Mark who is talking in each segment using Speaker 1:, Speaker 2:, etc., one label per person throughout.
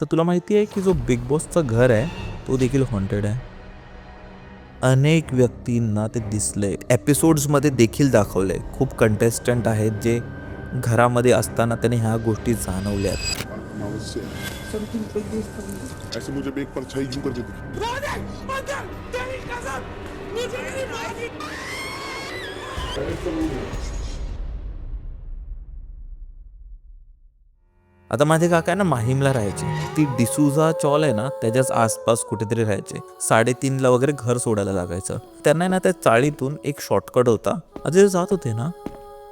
Speaker 1: तर तुला माहिती आहे की जो बिग बॉसचं घर आहे तो देखील हॉन्टेड आहे. अनेक व्यक्तींना ते दिसलंय, एपिसोड्समध्ये देखील दाखवलंय. खूप कंटेस्टंट आहेत जे घरामध्ये असताना त्याने ह्या गोष्टी जाणवल्यात.
Speaker 2: समथिंग लाइक दिस कमिंग।
Speaker 3: ऐसे मुझे भी एक परछाई यूं करके दिखी।
Speaker 1: आता माझे काका आहे ना माहीमला राहायचे. ती डिसूजा चॉल आहे ना त्याच्याच आसपास कुठेतरी राहायचे. 3:30ला वगैरे घर सोडायला लागायचं त्यांना. ना त्या चाळीतून एक शॉर्टकट होता. आता जे जात होते ना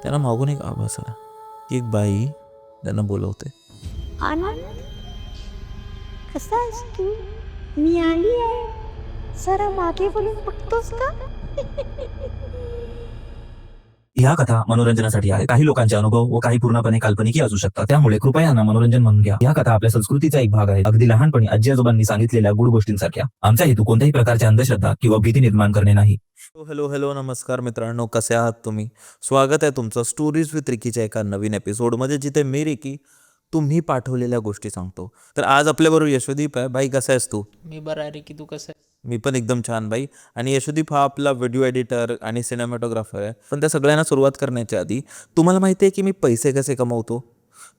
Speaker 1: त्यांना मागून एक आवाज आला की एक बाई त्यांना बोलवते.
Speaker 4: आनंद, कसा आहेस तू? मी आली आहे. जरा मागे बोलून बघतोस का?
Speaker 5: ह्या कथा मनोरंजनासाठी आहेत. काही लोकांचे अनुभव व काही पूर्णपणे काल्पनिक असू शकतात. त्यामुळे कृपया यांना मनोरंजन म्हणून घ्या. ह्या कथा आपल्या संस्कृतीचा एक भाग आहे. अगदी लहानपणी आजी आजोबांनी सांगितलेल्या गुड गोष्टींसारख्या. आमचा हेतू कोणत्याही प्रकारच्या अंधश्रद्धा किंवा भीती निर्माण करणे नाही.
Speaker 1: हॅलो नमस्कार मित्रांनो, कसे आहात तुम्ही? स्वागत आहे तुमचं स्टोरीज विथ रिकीच्या एका नवीन एपिसोडमध्ये, जिथे मी रिकी तुम्ही पाठवलेल्या गोष्टी सांगतो. तर आज आपल्याबरोबर यशोदीप आहे. बाई, कसा आहेस तू?
Speaker 6: मी बरा आहे रे, की तू कसं आहे?
Speaker 1: मी पण एकदम छान बाई. आणि यशोदीप हा आपला व्हिडिओ एडिटर आणि सिनेमॅटोग्राफर आहे. पण त्या सगळ्यांना सुरुवात करण्याच्या आधी तुम्हाला माहिती आहे की मी पैसे कसे कमवतो?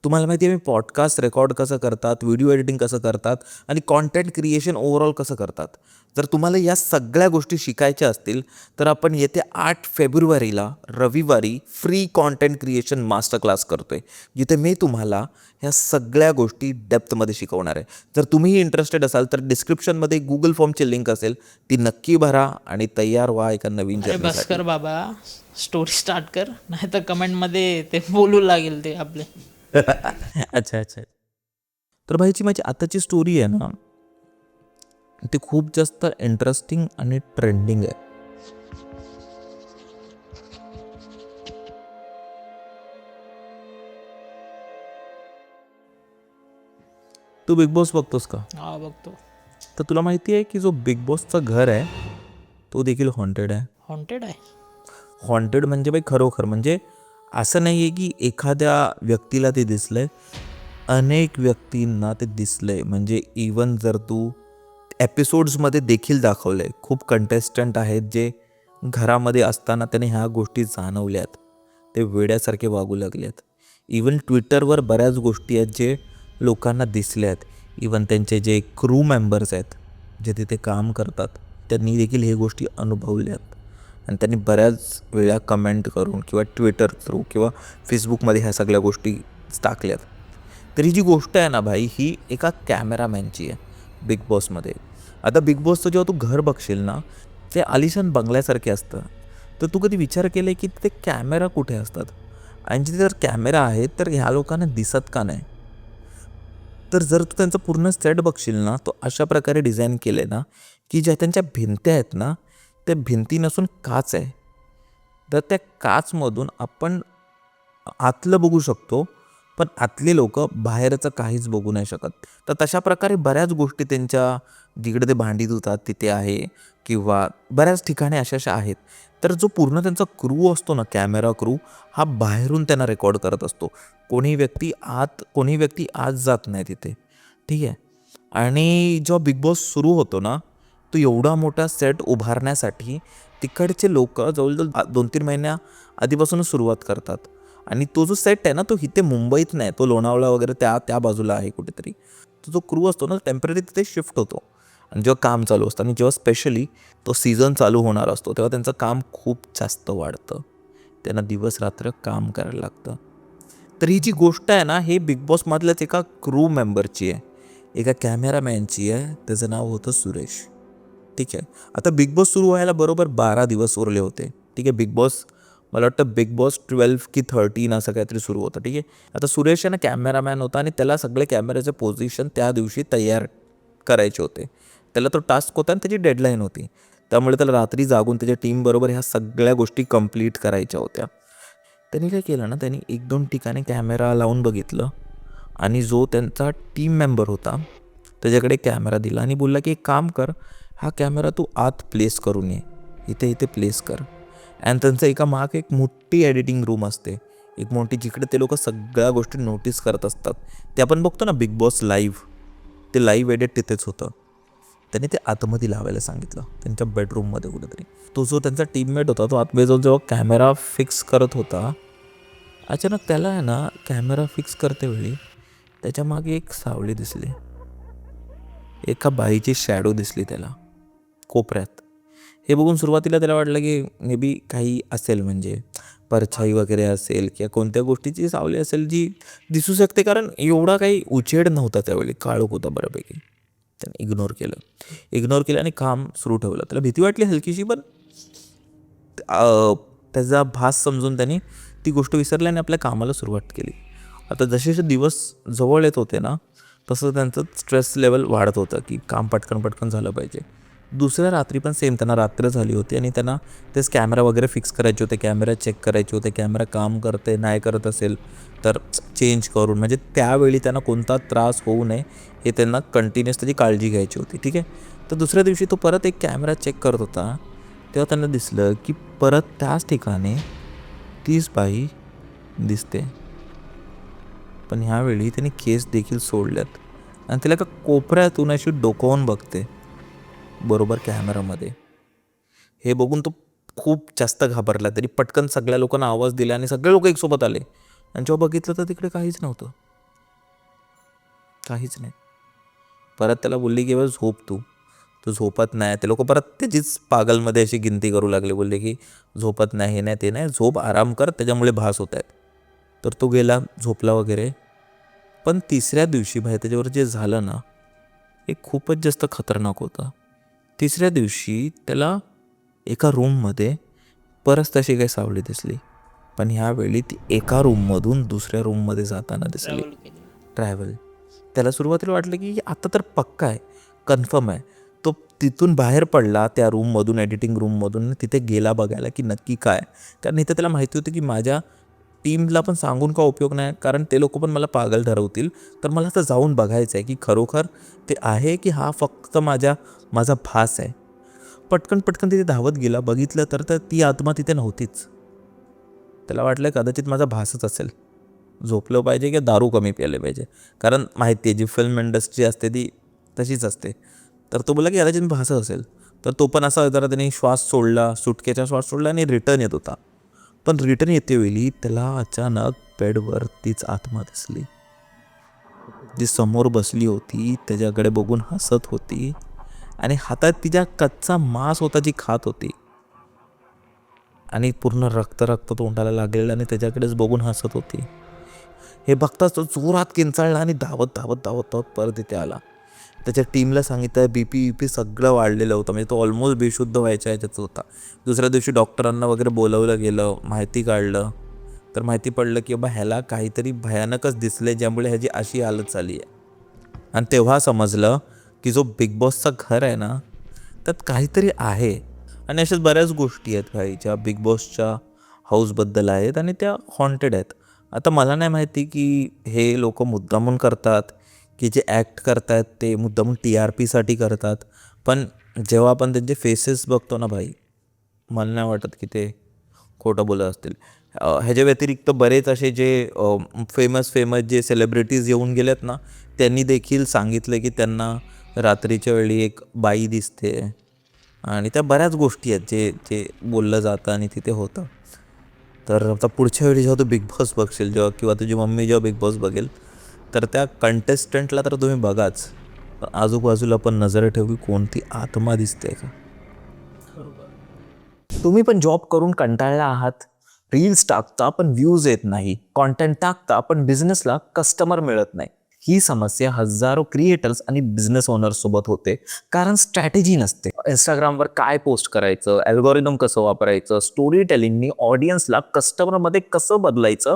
Speaker 1: तुम्हाला माहिती आहे मी पॉडकास्ट रेकॉर्ड कसं करतात, व्हिडिओ एडिटिंग कसं करतात आणि कॉन्टेंट क्रिएशन ओव्हरऑल कसं करतात? जर तुम्हाला या सगळ्या गोष्टी शिकायच्या असतील तर आपण येत्या 8 फेब्रुवारीला रविवारी free content creation master class करतोय, जिथे मी तुम्हाला ह्या सगळ्या गोष्टी डेप्थमध्ये शिकवणार आहे. जर तुम्हीही इंटरेस्टेड असाल तर डिस्क्रिप्शनमध्ये गुगल फॉर्मची लिंक असेल, ती नक्की भरा आणि तयार व्हा एका नवीन
Speaker 6: अरे बस
Speaker 1: जर्नीसाठी.
Speaker 6: कर बाबा, स्टोरी स्टार्ट कर, नाही तर कमेंटमध्ये ते बोलू लागेल ते आपले.
Speaker 1: अच्छा. तर भाईची माझी आताची स्टोरी आहे ना, ती खूप जास्त इंटरेस्टिंग आणि ट्रेंडिंग आहे. तू बिग बॉस बघतोस का?
Speaker 6: हा, बघतो.
Speaker 1: तर तुला माहिती आहे की जो बिग बॉसचं घर आहे तो देखील हॉन्टेड आहे.
Speaker 6: हॉन्टेड आहे?
Speaker 1: हॉन्टेड म्हणजे बाई खरोखर, म्हणजे असं नाही आहे की एखाद्या व्यक्तीला ते दिसलंय, अनेक व्यक्तींना ते दिसलंय. म्हणजे इवन जर तू एपिसोड्समध्ये देखील दाखवलंय, खूप कंटेस्टंट आहेत जे घरामध्ये असताना त्याने ह्या गोष्टी जाणवल्यात, ते वेड्यासारखे वागू लागलेत. इवन ट्विटरवर बऱ्याच गोष्टी आहेत जे लोकांना दिसल्यात. इवन त्यांचे जे क्रू मेंबर्स आहेत जे तिथे काम करतात त्यांनी देखील हे गोष्टी अनुभवल्यात आणि त्यांनी बऱ्याच वेळा कमेंट करून किंवा ट्विटर थ्रू किंवा फेसबुकमध्ये ह्या सगळ्या गोष्टी टाकल्यात. तर ही जी गोष्ट आहे ना भाई, ही एका कॅमेरामॅनची आहे बिग बॉसमध्ये. आता बिग बॉसचं जेव्हा तू घर बघशील ना, ते आलिशान बंगल्यासारखे असतं. तर तू कधी विचार केला की ते कॅमेरा कुठे असतात? आणि जिथे जर कॅमेरा आहेत तर ह्या लोकांना दिसत का नाही? तर जर तू त्यांचं पूर्ण सेट बघशील ना, तो अशा प्रकारे डिझाईन केलं आहे ना की ज्या त्यांच्या भिंत्या आहेत ना, त्या भिंती नसून काच आहे. तर त्या काचमधून आपण आतलं बघू शकतो, पण आतली लोक बाहेरचं काहीच बघू नाही शकत. तर तशा प्रकारे बऱ्याच गोष्टी त्यांच्या, जिकडे ते भांडी धुतात तिथे आहे किंवा बऱ्याच ठिकाणी अशा आहेत. तर जो पूर्ण त्यांचा क्रू असतो ना, कॅमेरा क्रू, हा बाहेरून त्यांना रेकॉर्ड करत असतो. कोणी व्यक्ती आत जात नाही तिथे, ठीक आहे. आणि जेव्हा बिग बॉस सुरू होतो ना, तो एवढा मोठा सेट उभारण्यासाठी तिकडचे लोक जवळजवळ 2-3 महिन्या आधीपासूनच सुरुवात करतात. आणि तो जो सेट आहे ना, तो इथे मुंबईत नाही, तो लोणावळा वगैरे त्या बाजूला आहे कुठेतरी. तो जो क्रू असतो ना, टेम्पररी तिथे शिफ्ट होतो. आणि जेव्हा काम चालू असतं आणि जेव्हा स्पेशली तो सीझन चालू होणार असतो तेव्हा त्यांचं काम खूप जास्त वाढतं. त्यांना दिवस रात्र काम करायला लागतं. तर ही जी गोष्ट आहे ना, हे बिग बॉसमधल्याच एका क्रू मेंबरची आहे, एका कॅमेरामॅनची आहे. त्याचं नाव होतं सुरेश, ठीक आहे. आता बिग बॉस सुरू व्हायला बरोबर 12 दिवस उरले होते, ठीक आहे. बिग बॉस, मला वाटतं बिग बॉस 12 की 13 असं काहीतरी सुरू होतं, ठीक आहे. आता सुरेश आहे ना कॅमेरामॅन होता आणि त्याला सगळे कॅमेऱ्याचे पोझिशन त्या दिवशी तयार करायचे होते. त्याला तो टास्क होता आणि त्याची डेडलाईन होती. त्यामुळे त्याला रात्री जागून त्याच्या टीमबरोबर ह्या सगळ्या गोष्टी कंप्लीट करायच्या होत्या. त्यांनी काय केलं ना, त्यांनी 1-2 ठिकाणी कॅमेरा लावून बघितलं आणि जो त्यांचा टीम मेंबर होता त्याच्याकडे कॅमेरा दिला आणि बोलला की एक काम कर, हा कॅमेरा तू आत प्लेस करून ये, इथे प्लेस कर. आणि त्यांचं एका माग एक मोठी एडिटिंग रूम असते, एक मोठी, जिकडे ते लोक सगळ्या गोष्टी नोटीस करत असतात. ते आपण बघतो ना बिग बॉस लाईव्ह, ते लाईव्ह एडिट तिथेच होतं. त्याने ते आतमध्ये लावायला सांगितलं त्यांच्या बेडरूममध्ये कुठेतरी. तो जो त्यांचा टीममेट होता तो आतमध्ये जाऊन जेव्हा कॅमेरा फिक्स करत होता, अचानक त्याला आहे ना कॅमेरा फिक्स करते वेळी त्याच्या मागे एक सावली दिसली. एका बाईची शॅडो दिसली त्याला कोपऱ्यात. हे बघून सुरुवातीला त्याला वाटलं की मे बी काही असेल, म्हणजे परछाई वगैरे असेल किंवा कोणत्या गोष्टीची सावली असेल जी दिसू शकते, कारण एवढा काही उजेड नव्हता त्यावेळी, काळोख होता बऱ्यापैकी. त्याने इग्नोर केलं आणि काम सुरू ठेवलं. त्याला भीती वाटली हलकीशी, पण त्याचा भास समजून त्याने ती गोष्ट विसरली आणि आपल्या कामाला सुरुवात केली. आता जसे जसे दिवस जवळ येत होते ना, तसं त्यांचं स्ट्रेस लेवल वाढत होतं की काम पटकन झालं पाहिजे. दुसऱ्या रात्री पण सेम, त्यांना रात्र झाली होती आणि त्यांना तेच कॅमेरा वगैरे फिक्स करायचे होते, कॅमेरा चेक करायचे होते, कॅमेरा काम करते नाही करत असेल तर चेंज करून, म्हणजे त्यावेळी त्यांना कोणता त्रास होऊ नये हे त्यांना कंटिन्युअस त्याची काळजी घ्यायची होती. ठीक आहे. तर दुसऱ्या दिवशी तो परत एक कॅमेरा चेक करत होता, तेव्हा त्यांना दिसलं की परत त्याच ठिकाणी तीच बाई दिसते, पण ह्यावेळी त्याने केस देखील सोडल्यात आणि तिला का कोपऱ्यातून अशी डोकावून बघते बरोबर कॅमेरामध्ये. हे बघून तो खूप जास्त घाबरला. तरी पटकन सगळ्या लोकांना आवाज दिला आणि सगळे लोक एकसोबत आले आणि जेव्हा बघितलं तर तिकडे काहीच नव्हतं, काहीच नाही. परत त्याला बोलली की बस झोप, तू झोपत नाही. ते लोक परत त्याचीच पागलमध्ये अशी गिनती करू लागले, बोलले की झोपत नाही, हे नाही ते नाही, झोप, आराम कर, त्याच्यामुळे भास होत आहेत. तर तो गेला झोपला वगैरे. पण तिसऱ्या दिवशी भाई त्याच्यावर जे झालं ना हे खूपच जास्त खतरनाक होतं. तिसऱ्या दिवशी त्याला एका रूममध्ये परत तशी काही सावली दिसली, पण ह्यावेळी ती एका रूममधून दुसऱ्या रूममध्ये जाताना दिसली. ट्रॅव्हल. त्याला सुरुवातीला वाटलं की आता तर पक्का आहे, कन्फर्म आहे. तो तिथून बाहेर पडला त्या रूममधून, एडिटिंग रूममधून, तिथे गेला बघायला की नक्की काय. कारण इथं त्याला माहिती होतं की माझ्या टीमला पण सांगून का उपयोग नाही, कारण ते लोक पण मला पागल ठरवतील. तर मला आता जाऊन बघायचं आहे की खरोखर ते आहे की हा फक्त माझा भास आहे. पटकन तिथे धावत गेला. बघितलं तर ती आत्मा तिथे नव्हतीच. त्याला वाटलं कदाचित माझा भासच असेल, झोपलं पाहिजे किंवा दारू कमी प्यायले पाहिजे, कारण माहिती आहे जी फिल्म इंडस्ट्री असते ती तशीच असते. तर तो बोला की कदाचित भासच असेल. तर तो पण असा जरा त्याने श्वास सोडला, सुटकेचा श्वास सोडला आणि रिटर्न येत होता. पण रिटर्न येते वेळी त्याला अचानक बेडवर तीच आत्मा दिसली, जी समोर बसली होती, त्याच्याकडे बघून हसत होती आणि हातात तिच्या कच्चा मांस होता जी खात होती आणि पूर्ण रक्त तोंडाला लागलेलं आणि त्याच्याकडेच बघून हसत होती. हे बघताच तो जोरात किंचाळला आणि धावत परत इथे आला. त्याच्या टीमला सांगितलं, BP सगळं वाढलेलं होतं, म्हणजे तो ऑलमोस्ट बेशुद्ध व्हायच्या ह्याच्यात होता. दुसऱ्या दिवशी डॉक्टरांना वगैरे बोलवलं गेलं, माहिती काढलं, तर माहिती पडलं की बाबा ह्याला काहीतरी भयानकच दिसले, ज्यामुळे ह्याची अशी हालत झाली आहे. आणि तेव्हा समजलं की जो बिग बॉसचं घर आहे ना त्यात काहीतरी आहे. आणि अशाच बऱ्याच गोष्टी आहेत भाई ज्या बिग बॉसच्या हाऊसबद्दल आहेत आणि त्या हॉन्टेड आहेत. आता मला नाही माहिती की हे लोक मुद्दामून करतात की जे ॲक्ट करतात ते मुद्दामून TRPसाठी करतात, पण जेव्हा आपण त्यांचे फेसेस बघतो ना भाई, मला नाही वाटत की ते खोटं बोलत असतील. ह्याच्या व्यतिरिक्त बरेच असे जे फेमस जे सेलिब्रिटीज येऊन गेलेत ना, त्यांनी देखील सांगितलं की त्यांना रात्रीच्या वेळी एक बाई दिसते आणि त्या बऱ्याच गोष्टी आहेत जे बोललं जातं आणि तिथे होतं. तर आता पुढच्या वेळी जेव्हा तू बिग बॉस बघशील, जेव्हा किंवा तुझी मम्मी जेव्हा बिग बॉस बघेल, तर त्या कंटेस्टंटला तर तुम्ही बघाच, आजूबाजूला पण नजर ठेवी कोणती आत्मा दिसते का. तुम्ही पण जॉब करून कंटाळला आहात, रील्स टाकता पण व्ह्यूज येत नाही, कॉन्टेंट टाकता पण बिझनेसला कस्टमर मिळत नाही. ही समस्या हजारो क्रिएटर्स आणि बिझनेस ओनर्स सोबत होते, कारण स्ट्रॅटेजी नसते. इंस्टाग्रामवर काय पोस्ट करायचं, अल्गोरिदम कसं वापरायचं, स्टोरी टेलिंगनी ऑडियन्सला कस्टमरमध्ये कसं बदलायचं.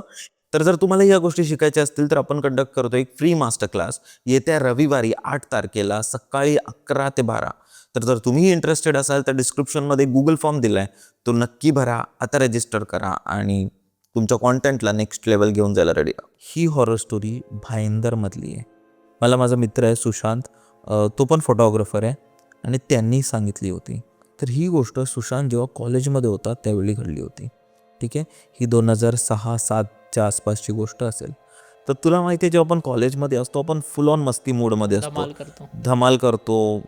Speaker 1: तर जर तुम्हाला या गोष्टी शिकायच्या असतील तर आपण कंडक्ट करतो एक फ्री मास्टर क्लास येत्या रविवारी 8 तारखेला सकाळी 11 ते 12. तर जर तुम्ही इंटरेस्टेड असाल तर डिस्क्रिप्शनमध्ये गुगल फॉर्म दिला आहे, तो नक्की भरा, आता रजिस्टर करा आणि तुमच्या कॉन्टेंटला नेक्स्ट लेवल घेऊन जायला रेडी. ही हॉरर स्टोरी भाईंदरमधली आहे. मला माझा मित्र आहे सुशांत, तो पण फोटोग्राफर आहे आणि त्यांनी सांगितली होती. तर ही गोष्ट सुशांत जेव्हा कॉलेजमध्ये होता त्यावेळी घडली होती. ठीक आहे, ही 2006-07च्या आसपासची गोष्ट असेल. तर तुला माहिती आहे जेव्हा आपण कॉलेजमध्ये असतो आपण फुल ऑन मस्ती मूडमध्ये असतो,
Speaker 6: धमाल करतो.
Speaker 1: धमाल करतो,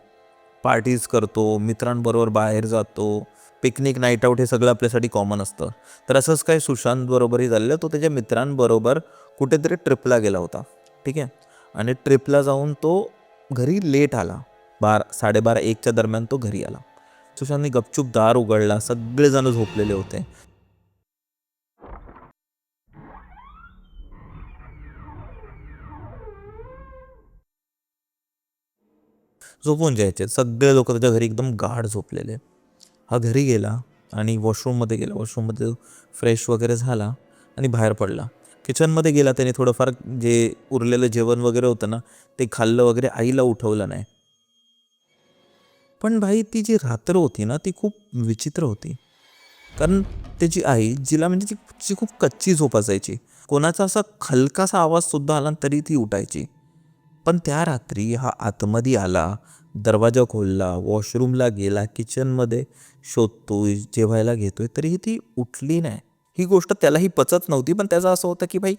Speaker 1: पार्टीज करतो, मित्रांबरोबर बाहेर जातो, पिकनिक नाईट आऊट हे सगळं आपल्यासाठी कॉमन असतं. तर असंच काय सुशांत बरोबरही झालेलं. तो त्याच्या मित्रांबरोबर कुठेतरी ट्रिपला गेला होता, ठीक आहे. आणि ट्रिपला जाऊन तो घरी लेट आला, 12:30-1च्या दरम्यान तो घरी आला. सुशांतने गपचूप दार उघडला, सगळेजण झोपलेले होते. झोपून जायचे सगळे लोक, त्याच्या घरी एकदम गाढ झोपलेले. हा घरी गेला आणि वॉशरूममध्ये गेला, वॉशरूममध्ये फ्रेश वगैरे झाला आणि बाहेर पडला. किचनमध्ये गेला, त्याने थोडंफार जे उरलेलं जेवण वगैरे होतं ना ते खाल्लं वगैरे. आईला उठवलं नाही. पण भाई ती जी रात्र होती ना ती खूप विचित्र होती. कारण त्याची आई जिला म्हणजे जी खूप कच्ची झोप असायची, कोणाचा असा हलकासा आवाजसुद्धा आला तरी ती उठायची. पण त्या रात्री हा आतमध्ये आला, दरवाजा खोलला, वॉशरूमला गेला, किचनमध्ये शोधतोय, जेवायला घेतोय, तरीही ती उठली नाही. ही गोष्ट त्यालाही पचत नव्हती. पण त्याचं असं होतं की भाई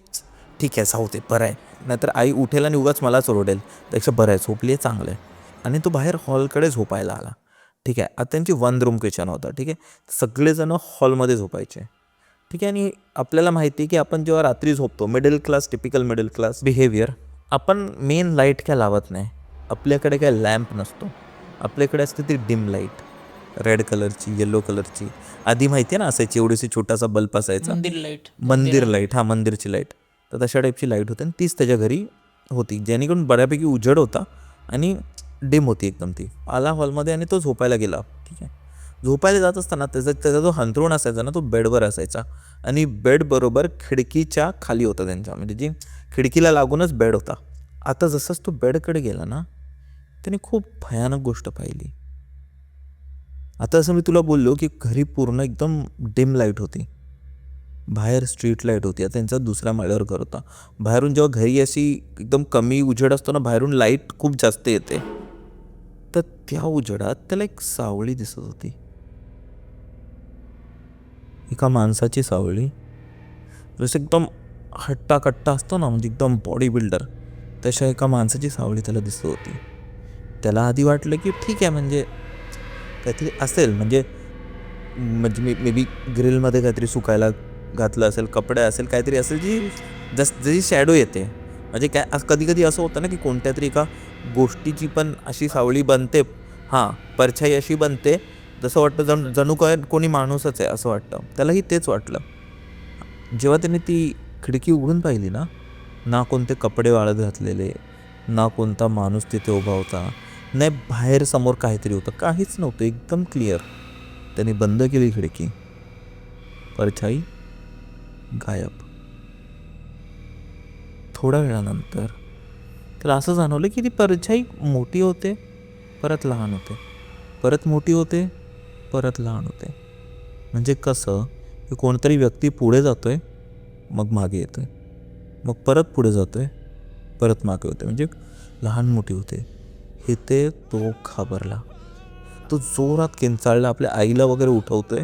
Speaker 1: ठीक आहे, जाऊ दे, बरं आहे, नाहीतर आई उठेल आणि उगाच मलाच ओरडेल, त्यापेक्षा बरं आहे, झोपली आहे, चांगलं आहे. आणि तो बाहेर हॉलकडे झोपायला आला, ठीक आहे. आता त्यांची 1 रूम किचन होता, ठीक आहे. सगळेजण हॉलमध्ये झोपायचे, ठीक आहे. आणि आपल्याला माहिती आहे की आपण जेव्हा रात्री झोपतो, middle class, typical middle class behaviour, आपण मेन लाईट काय लावत नाही. आपल्याकडे काय लॅम्प नसतो, आपल्याकडे असते ती डिम लाईट, रेड कलरची, येलो कलरची. आधी माहिती आहे ना असायची, एवढीशी छोटासा बल्ब असायचा, मंदिर लाईट, हा मंदिरची लाईट. तर तशा टाईपची लाईट होती आणि तीच त्याच्या घरी होती, जेणेकरून बऱ्यापैकी उजेड होता आणि डिम होती एकदम. ती आला हॉलमध्ये आणि तो झोपायला गेला, ठीक आहे. झोपायला जात असताना त्याचा जो अंथरूण असायचा ना तो बेडवर असायचा आणि बेड बरोबर खिडकीच्या खाली होता त्यांच्या, म्हणजे जी खिडकीला लागूनच बेड होता. आता जसंच तो बेडकडे गेला ना त्याने खूप भयानक गोष्ट पाहिली. आता असं मी तुला बोललो की घरी पूर्ण एकदम डिम लाईट होती, बाहेर स्ट्रीट लाईट होती. आता त्यांचा दुसऱ्या माळ्यावर घर होता. बाहेरून जेव्हा घरी अशी एकदम कमी उजेड असतो ना, बाहेरून लाईट खूप जास्त येते, तर त्या उजेडात त्याला एक सावळी दिसत होती, एका माणसाची सावळी. जसं एकदम हट्टा कट्टा असतो ना, म्हणजे एकदम बॉडी बिल्डर, तशा एका माणसाची सावळी त्याला दिसत होती. त्याला आधी वाटलं की ठीक आहे, म्हणजे काहीतरी असेल, म्हणजे मे बी ग्रिलमध्ये काहीतरी सुकायला घातलं असेल, कपडे असेल, काहीतरी असेल जी जशी शॅडो येते. म्हणजे काय कधी कधी असं होतं ना की कोणत्या तरी एका गोष्टीची पण अशी सावळी बनते, हां, परछाई अशी बनते, जसं वाटतं जणू काय कोणी माणूसच आहे असं वाटतं. त्यालाही तेच वाटलं. जेव्हा त्याने ती खिडकी उघडून पाहिली ना, ना कोणते कपडे वाळत घातलेले, ना कोणता माणूस तिथे उभा होता, नाही बाहेर समोर काहीतरी होतं, काहीच नव्हतं, एकदम क्लिअर. त्याने बंद केली खिडकी, परछाई गायब. थोड्या वेळानंतर त्याला असं जाणवलं की ती परछाई मोठी होते, परत लहान होते, परत मोठी होते, परत लहान होते. म्हणजे कसं की कोणतरी व्यक्ती पुढे जातोय, मग मागे येतोय, मग परत पुढे जातोय, परत मागे होते, म्हणजे लहान मोठी होते. हे ते तो घाबरला, तो जोरात किंचाळला, आपल्या आईला वगैरे उठवतोय,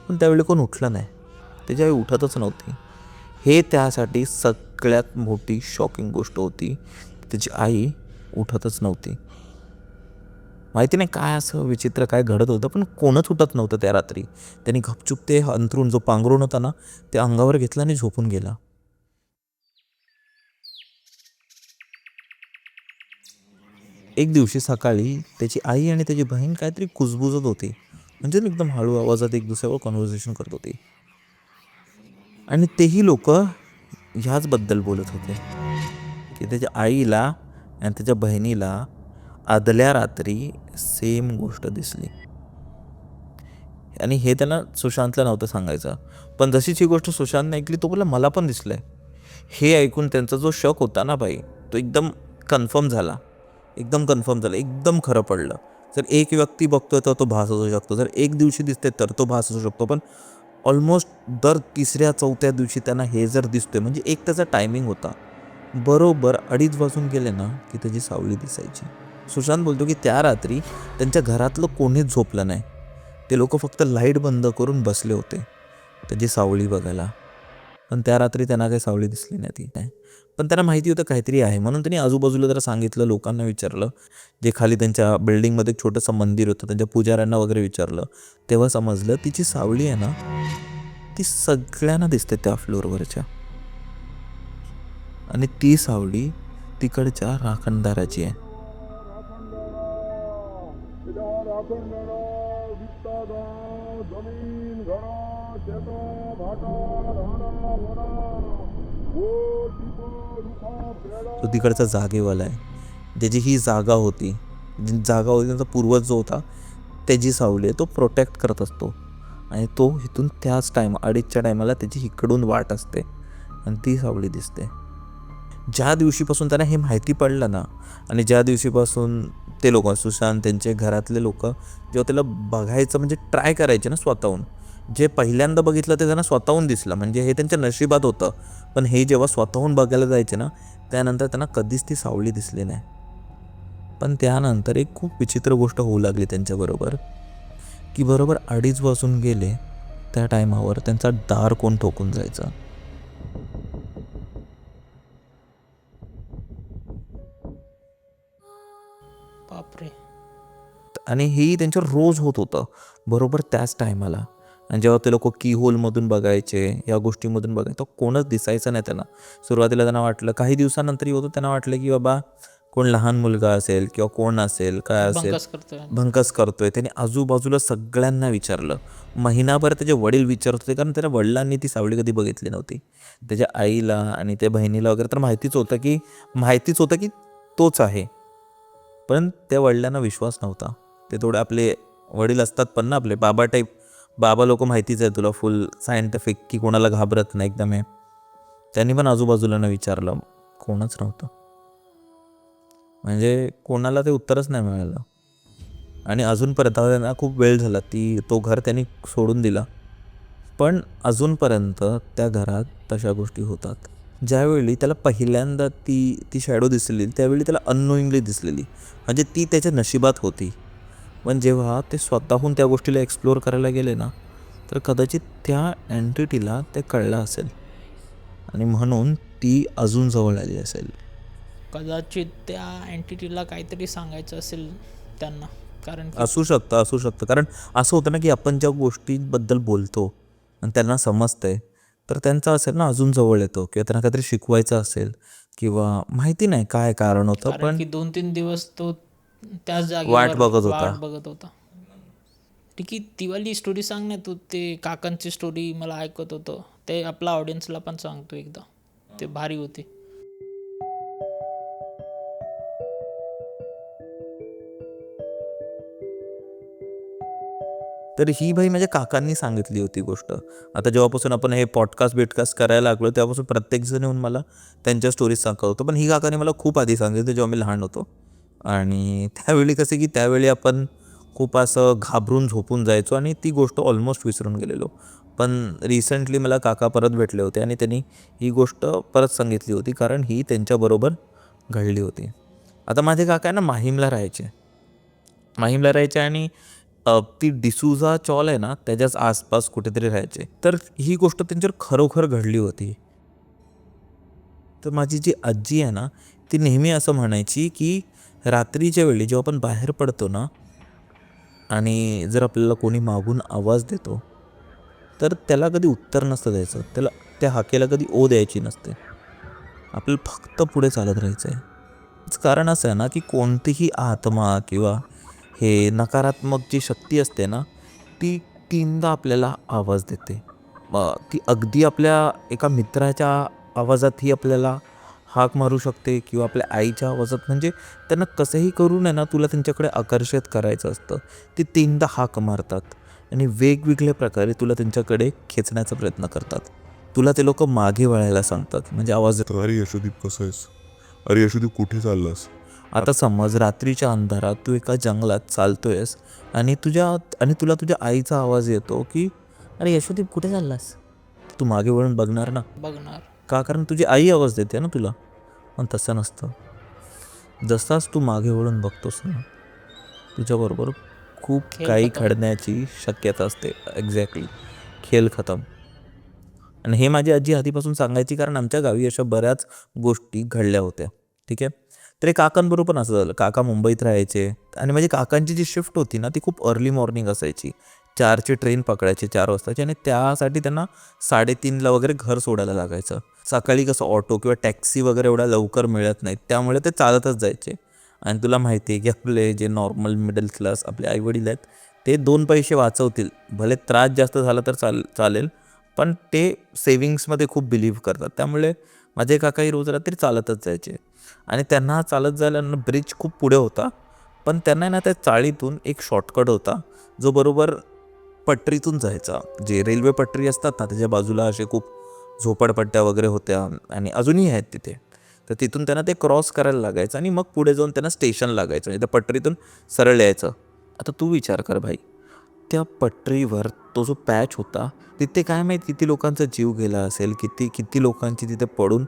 Speaker 1: पण त्यावेळी कोण उठलं नाही, त्याची आई उठतच नव्हती. हे त्यासाठी सगळ्यात मोठी शॉकिंग गोष्ट होती, त्याची आई उठतच नव्हती. माहिती नाही काय असं विचित्र काय घडत होतं, पण कोणच उठत नव्हतं त्या रात्री. त्यांनी गपचूप ते अंथरूण, जो पांघरूण होता ना, ते अंगावर घेतला आणि झोपून गेला. एक दिवशी सकाळी त्याची आई आणि त्याची बहीण काहीतरी कुजबुजत होती, म्हणजे एकदम हळू आवाजात एक दुसऱ्यावर कन्व्हर्सेशन करत होती. आणि तेही लोक ह्याचबद्दल बोलत होते की त्याच्या आईला आणि त्याच्या बहिणीला आदल्या रात्री सेम गोष्ट दिसली. आणि हे त्यांना सुशांतला नव्हतं सांगायचं, पण जशीच ही गोष्ट सुशांतने ऐकली तो बोलला मला पण दिसलंय. हे ऐकून त्यांचा जो शक होता ना भाई, तो एकदम कन्फर्म झाला, एकदम खरं पडलं. जर एक व्यक्ती बघतोय तर तो भास असू शकतो, जर एक दिवशी दिसते तर तो भास असू शकतो, पण ऑलमोस्ट दर 3-4 दिवशी त्यांना हे जर दिसतोय, म्हणजे एक त्याचा टायमिंग होता. बरोबर 2:30 वाजून गेले ना की त्याची सावळी दिसायची. सुशांत बोलतो की त्या रात्री त्यांच्या घरातलं कोणीच झोपलं नाही, ते लोक फक्त लाईट बंद करून बसले होते त्याची सावळी बघायला. पण त्या रात्री त्यांना काही सावली दिसली नाही ती नाही. पण त्यांना माहिती होतं काहीतरी आहे, म्हणून त्यांनी आजूबाजूला जरा सांगितलं, लोकांना विचारलं, जे खाली त्यांच्या बिल्डिंगमध्ये एक छोटंसं मंदिर होतं त्यांच्या पुजाऱ्यांना वगैरे विचारलं. तेव्हा समजलं तिची सावली आहे ना ती सगळ्यांना दिसते त्या फ्लोअरवरच्या, आणि ती सावली तिकडच्या राखणदाराची आहे. तो तिकडचा जागेवाला आहे, ज्याची ही जागा होती, जी जागा होती त्यांचा पूर्वज जो होता त्याची सावली आहे, तो प्रोटेक्ट करत असतो. आणि तो इथून त्याच टाईम 2:30च्या टायमाला त्याची इकडून वाट असते आणि ती सावली दिसते. ज्या दिवशीपासून त्यांना हे माहिती पडलं ना, आणि ज्या दिवशीपासून ते लोक सुशांत त्यांचे घरातले लोक जेव्हा त्याला बघायचं म्हणजे ट्राय करायचे ना स्वतःहून, जे पहिल्यांदा बघितलं ते त्यांना स्वतःहून दिसलं, म्हणजे हे त्यांच्या नशिबात होतं. पण हे जेव्हा स्वतःहून बघायला जायचे ना, त्यानंतर त्यांना कधीच ती सावली दिसली नाही. पण त्यानंतर एक खूप विचित्र गोष्ट होऊ लागली त्यांच्याबरोबर, की बरोबर 2:30 वाजून गेले त्या टायमावर त्यांचा दार कोण ठोकून जायचा.
Speaker 6: बापरे.
Speaker 1: आणि हेही त्यांच्यावर रोज होत होतं बरोबर त्याच टायमाला. आणि जेव्हा ते लोक की होलमधून बघायचे, या गोष्टीमधून बघायचे, तो कोणच दिसायचं नाही त्यांना. सुरुवातीला त्यांना वाटलं, काही दिवसानंतरही होतं, त्यांना वाटलं की बाबा कोण लहान मुलगा असेल किंवा कोण असेल, काय असेल,
Speaker 6: भंकस करतोय.
Speaker 1: भंकस करतोय. त्याने आजूबाजूला सगळ्यांना विचारलं. महिनाभर त्याचे वडील विचारत होते, कारण त्याच्या वडिलांनी ती सावली कधी बघितली नव्हती. त्याच्या आईला आणि त्या बहिणीला वगैरे तर माहितीच होतं की तोच आहे. पण त्या वडिलांना विश्वास नव्हता. ते थोडे आपले वडील असतात पण ना, आपले बाबा टाईप, बाबा लोक माहितीच आहे तुला, फुल सायंटिफिक, की कोणाला घाबरत नाही एकदम आहे. त्यांनी पण आजूबाजूला विचारलं, कोणच नव्हतं. म्हणजे कोणाला ते उत्तरच नाही मिळालं. आणि अजूनपर्यंत त्यांना खूप वेळ झाला, तो घर त्यांनी सोडून दिला, पण अजूनपर्यंत त्या घरात तशा गोष्टी होतात. ज्यावेळी त्याला पहिल्यांदा ती शॅडो दिसलेली, त्यावेळी त्याला अननोईंगली दिसलेली, म्हणजे ती त्याच्या नशिबात होती. पण जेव्हा ते स्वतःहून त्या गोष्टीला एक्सप्लोअर करायला गेले ना, तर कदाचित त्या एंटिटीला ते कळलं असेल आणि म्हणून ती अजून जवळ आली असेल.
Speaker 6: कदाचित त्या एंटिटीला काहीतरी सांगायचं असेल त्यांना, कारण की
Speaker 1: असू शकतं. कारण असं होतं ना, की आपण ज्या गोष्टींबद्दल बोलतो आणि त्यांना समजतंय, तर त्यांचं असेल ना अजून जवळ येतो, किंवा त्यांना काहीतरी शिकवायचं असेल, किंवा माहिती नाही काय कारण होतं,
Speaker 6: कारण
Speaker 1: पण
Speaker 6: की 2-3 दिवस तो त्याच जागेवर
Speaker 1: वाट बघत होता.
Speaker 6: ठीक आहे, ती वाली स्टोरी सांग ना तू, ते काकांची स्टोरी मला ऐकत होतं, ते आपल्या ऑडियन्सला पण सांगतो एकदा, ते भारी होती.
Speaker 1: तर ही बाई माझ्या काकांनी सांगितली होती गोष्ट. आता जेव्हापासून आपण हे पॉडकास्ट करायला लागलो, तेव्हापासून प्रत्येकजण येऊन मला त्यांच्या स्टोरीज सांगत होतं. पण ही काकाने मला खूप आधी सांगितलं, जेव्हा मी लहान होतो. आणि त्यावेळी कसं की त्यावेळी आपण खूप असं घाबरून झोपून जायचो आणि ती गोष्ट ऑलमोस्ट विसरून गेलेलो. पण रिसेंटली मला काका परत भेटले होते आणि त्यांनी ही गोष्ट परत सांगितली होती, कारण ही त्यांच्याबरोबर घडली होती. आता माझे काका आहे ना माहीमला राहायचे आणि ती डिसूजा चॉल आहे ना त्याच्याच आसपास कुठेतरी राहायचे. तर ही गोष्ट त्यांच्यावर खरोखर घडली होती. तर माझी जी आजी आहे ना, ती नेहमी असं म्हणायची की रात्रीच्या वेळी जेव्हा आपण बाहेर पडतो ना, आणि जर आपल्याला कोणी मागून आवाज देतो, तर त्याला कधी उत्तर नसतं द्यायचं, त्याला त्या हाकेला कधी ओ द्यायची नसते, आपल्याला फक्त पुढे चालत राहायचं आहे. कारण असं आहे ना, की कोणतीही आत्मा किंवा हे नकारात्मक जी शक्ती असते ना, ती 3दा आपल्याला आवाज देते. ती अगदी आपल्या एका मित्राच्या आवाजातही आपल्याला हाक मारू शकते, किंवा आपल्या आईच्या आवाजात, म्हणजे त्यांना कसंही करून आहे ना तुला त्यांच्याकडे आकर्षित करायचं असतं. ते 3दा हाक मारतात आणि वेगवेगळ्या प्रकारे तुला त्यांच्याकडे खेचण्याचा प्रयत्न करतात. तुला ते लोक मागे वळायला सांगतात, म्हणजे आवाज देतात.
Speaker 3: अरे यशोदीप कसं आहेस? अरे यशोदीप कुठे चाललास?
Speaker 1: आता समज रात्रीच्या अंधारात तू एका जंगलात चालतोयस आणि तुला तुझ्या आईचा आवाज येतो की अरे यशोदीप कुठे चाललास. तू मागे वळून बघणार ना, का? कारण तुझी आई आवाज देते ना तुला. पण तसं नसतं. जसाच तू मागे वळून बघतोस ना, तुझ्याबरोबर खूप
Speaker 6: खेळ
Speaker 1: काही
Speaker 6: खतम.
Speaker 1: घडण्याची शक्यता असते. एक्झॅक्टली, खेळ खतम. आणि हे माझी आजी आधीपासून सांगायची, कारण आमच्या गावी अशा बऱ्याच गोष्टी घडल्या होत्या. ठीक आहे. तर हे काकांबरोबर पण असं झालं. काका मुंबईत राहायचे आणि माझी काकांची जी शिफ्ट होती ना ती खूप अर्ली मॉर्निंग असायची. 4ची ट्रेन पकडायची 4 वाजताची आणि त्यासाठी त्यांना 3:30ला वगैरे घर सोडायला लागायचं. सकाळी कसं ऑटो किंवा टॅक्सी वगैरे एवढ्या लवकर मिळत नाहीत, त्यामुळे ते चालतच जायचे. आणि तुला माहिती आहे की आपले जे नॉर्मल मिडल क्लास आपले आईवडील आहेत ते 2 पैसे वाचवतील, भले त्रास जास्त झाला तर चालेल, पण ते सेविंग्समध्ये खूप बिलीव्ह करतात. त्यामुळे माझे काकाही रोज रात्री चालतच जायचे आणि त्यांना चालत जायला ब्रिज खूप पुढे होता, पण त्यांना ना त्या चाळीतून एक शॉर्टकट होता जो बरोबर पटरीतून जायचा. जे रेल्वे पटरी असतात ना त्याच्या बाजूला असे खूप झोपडपट्ट्या वगैरे होत्या आणि अजूनही आहेत तिथे. तर तिथून त्यांना ते क्रॉस करायला लागायचं आणि मग पुढे जाऊन त्यांना स्टेशन लागायचं आणि त्या पटरीतून सरळ यायचं. आता तू विचार कर भाई, त्या पटरीवर तो जो पॅच होता तिथे काय माहीत किती लोकांचा जीव गेला असेल, किती लोकांची तिथे पडून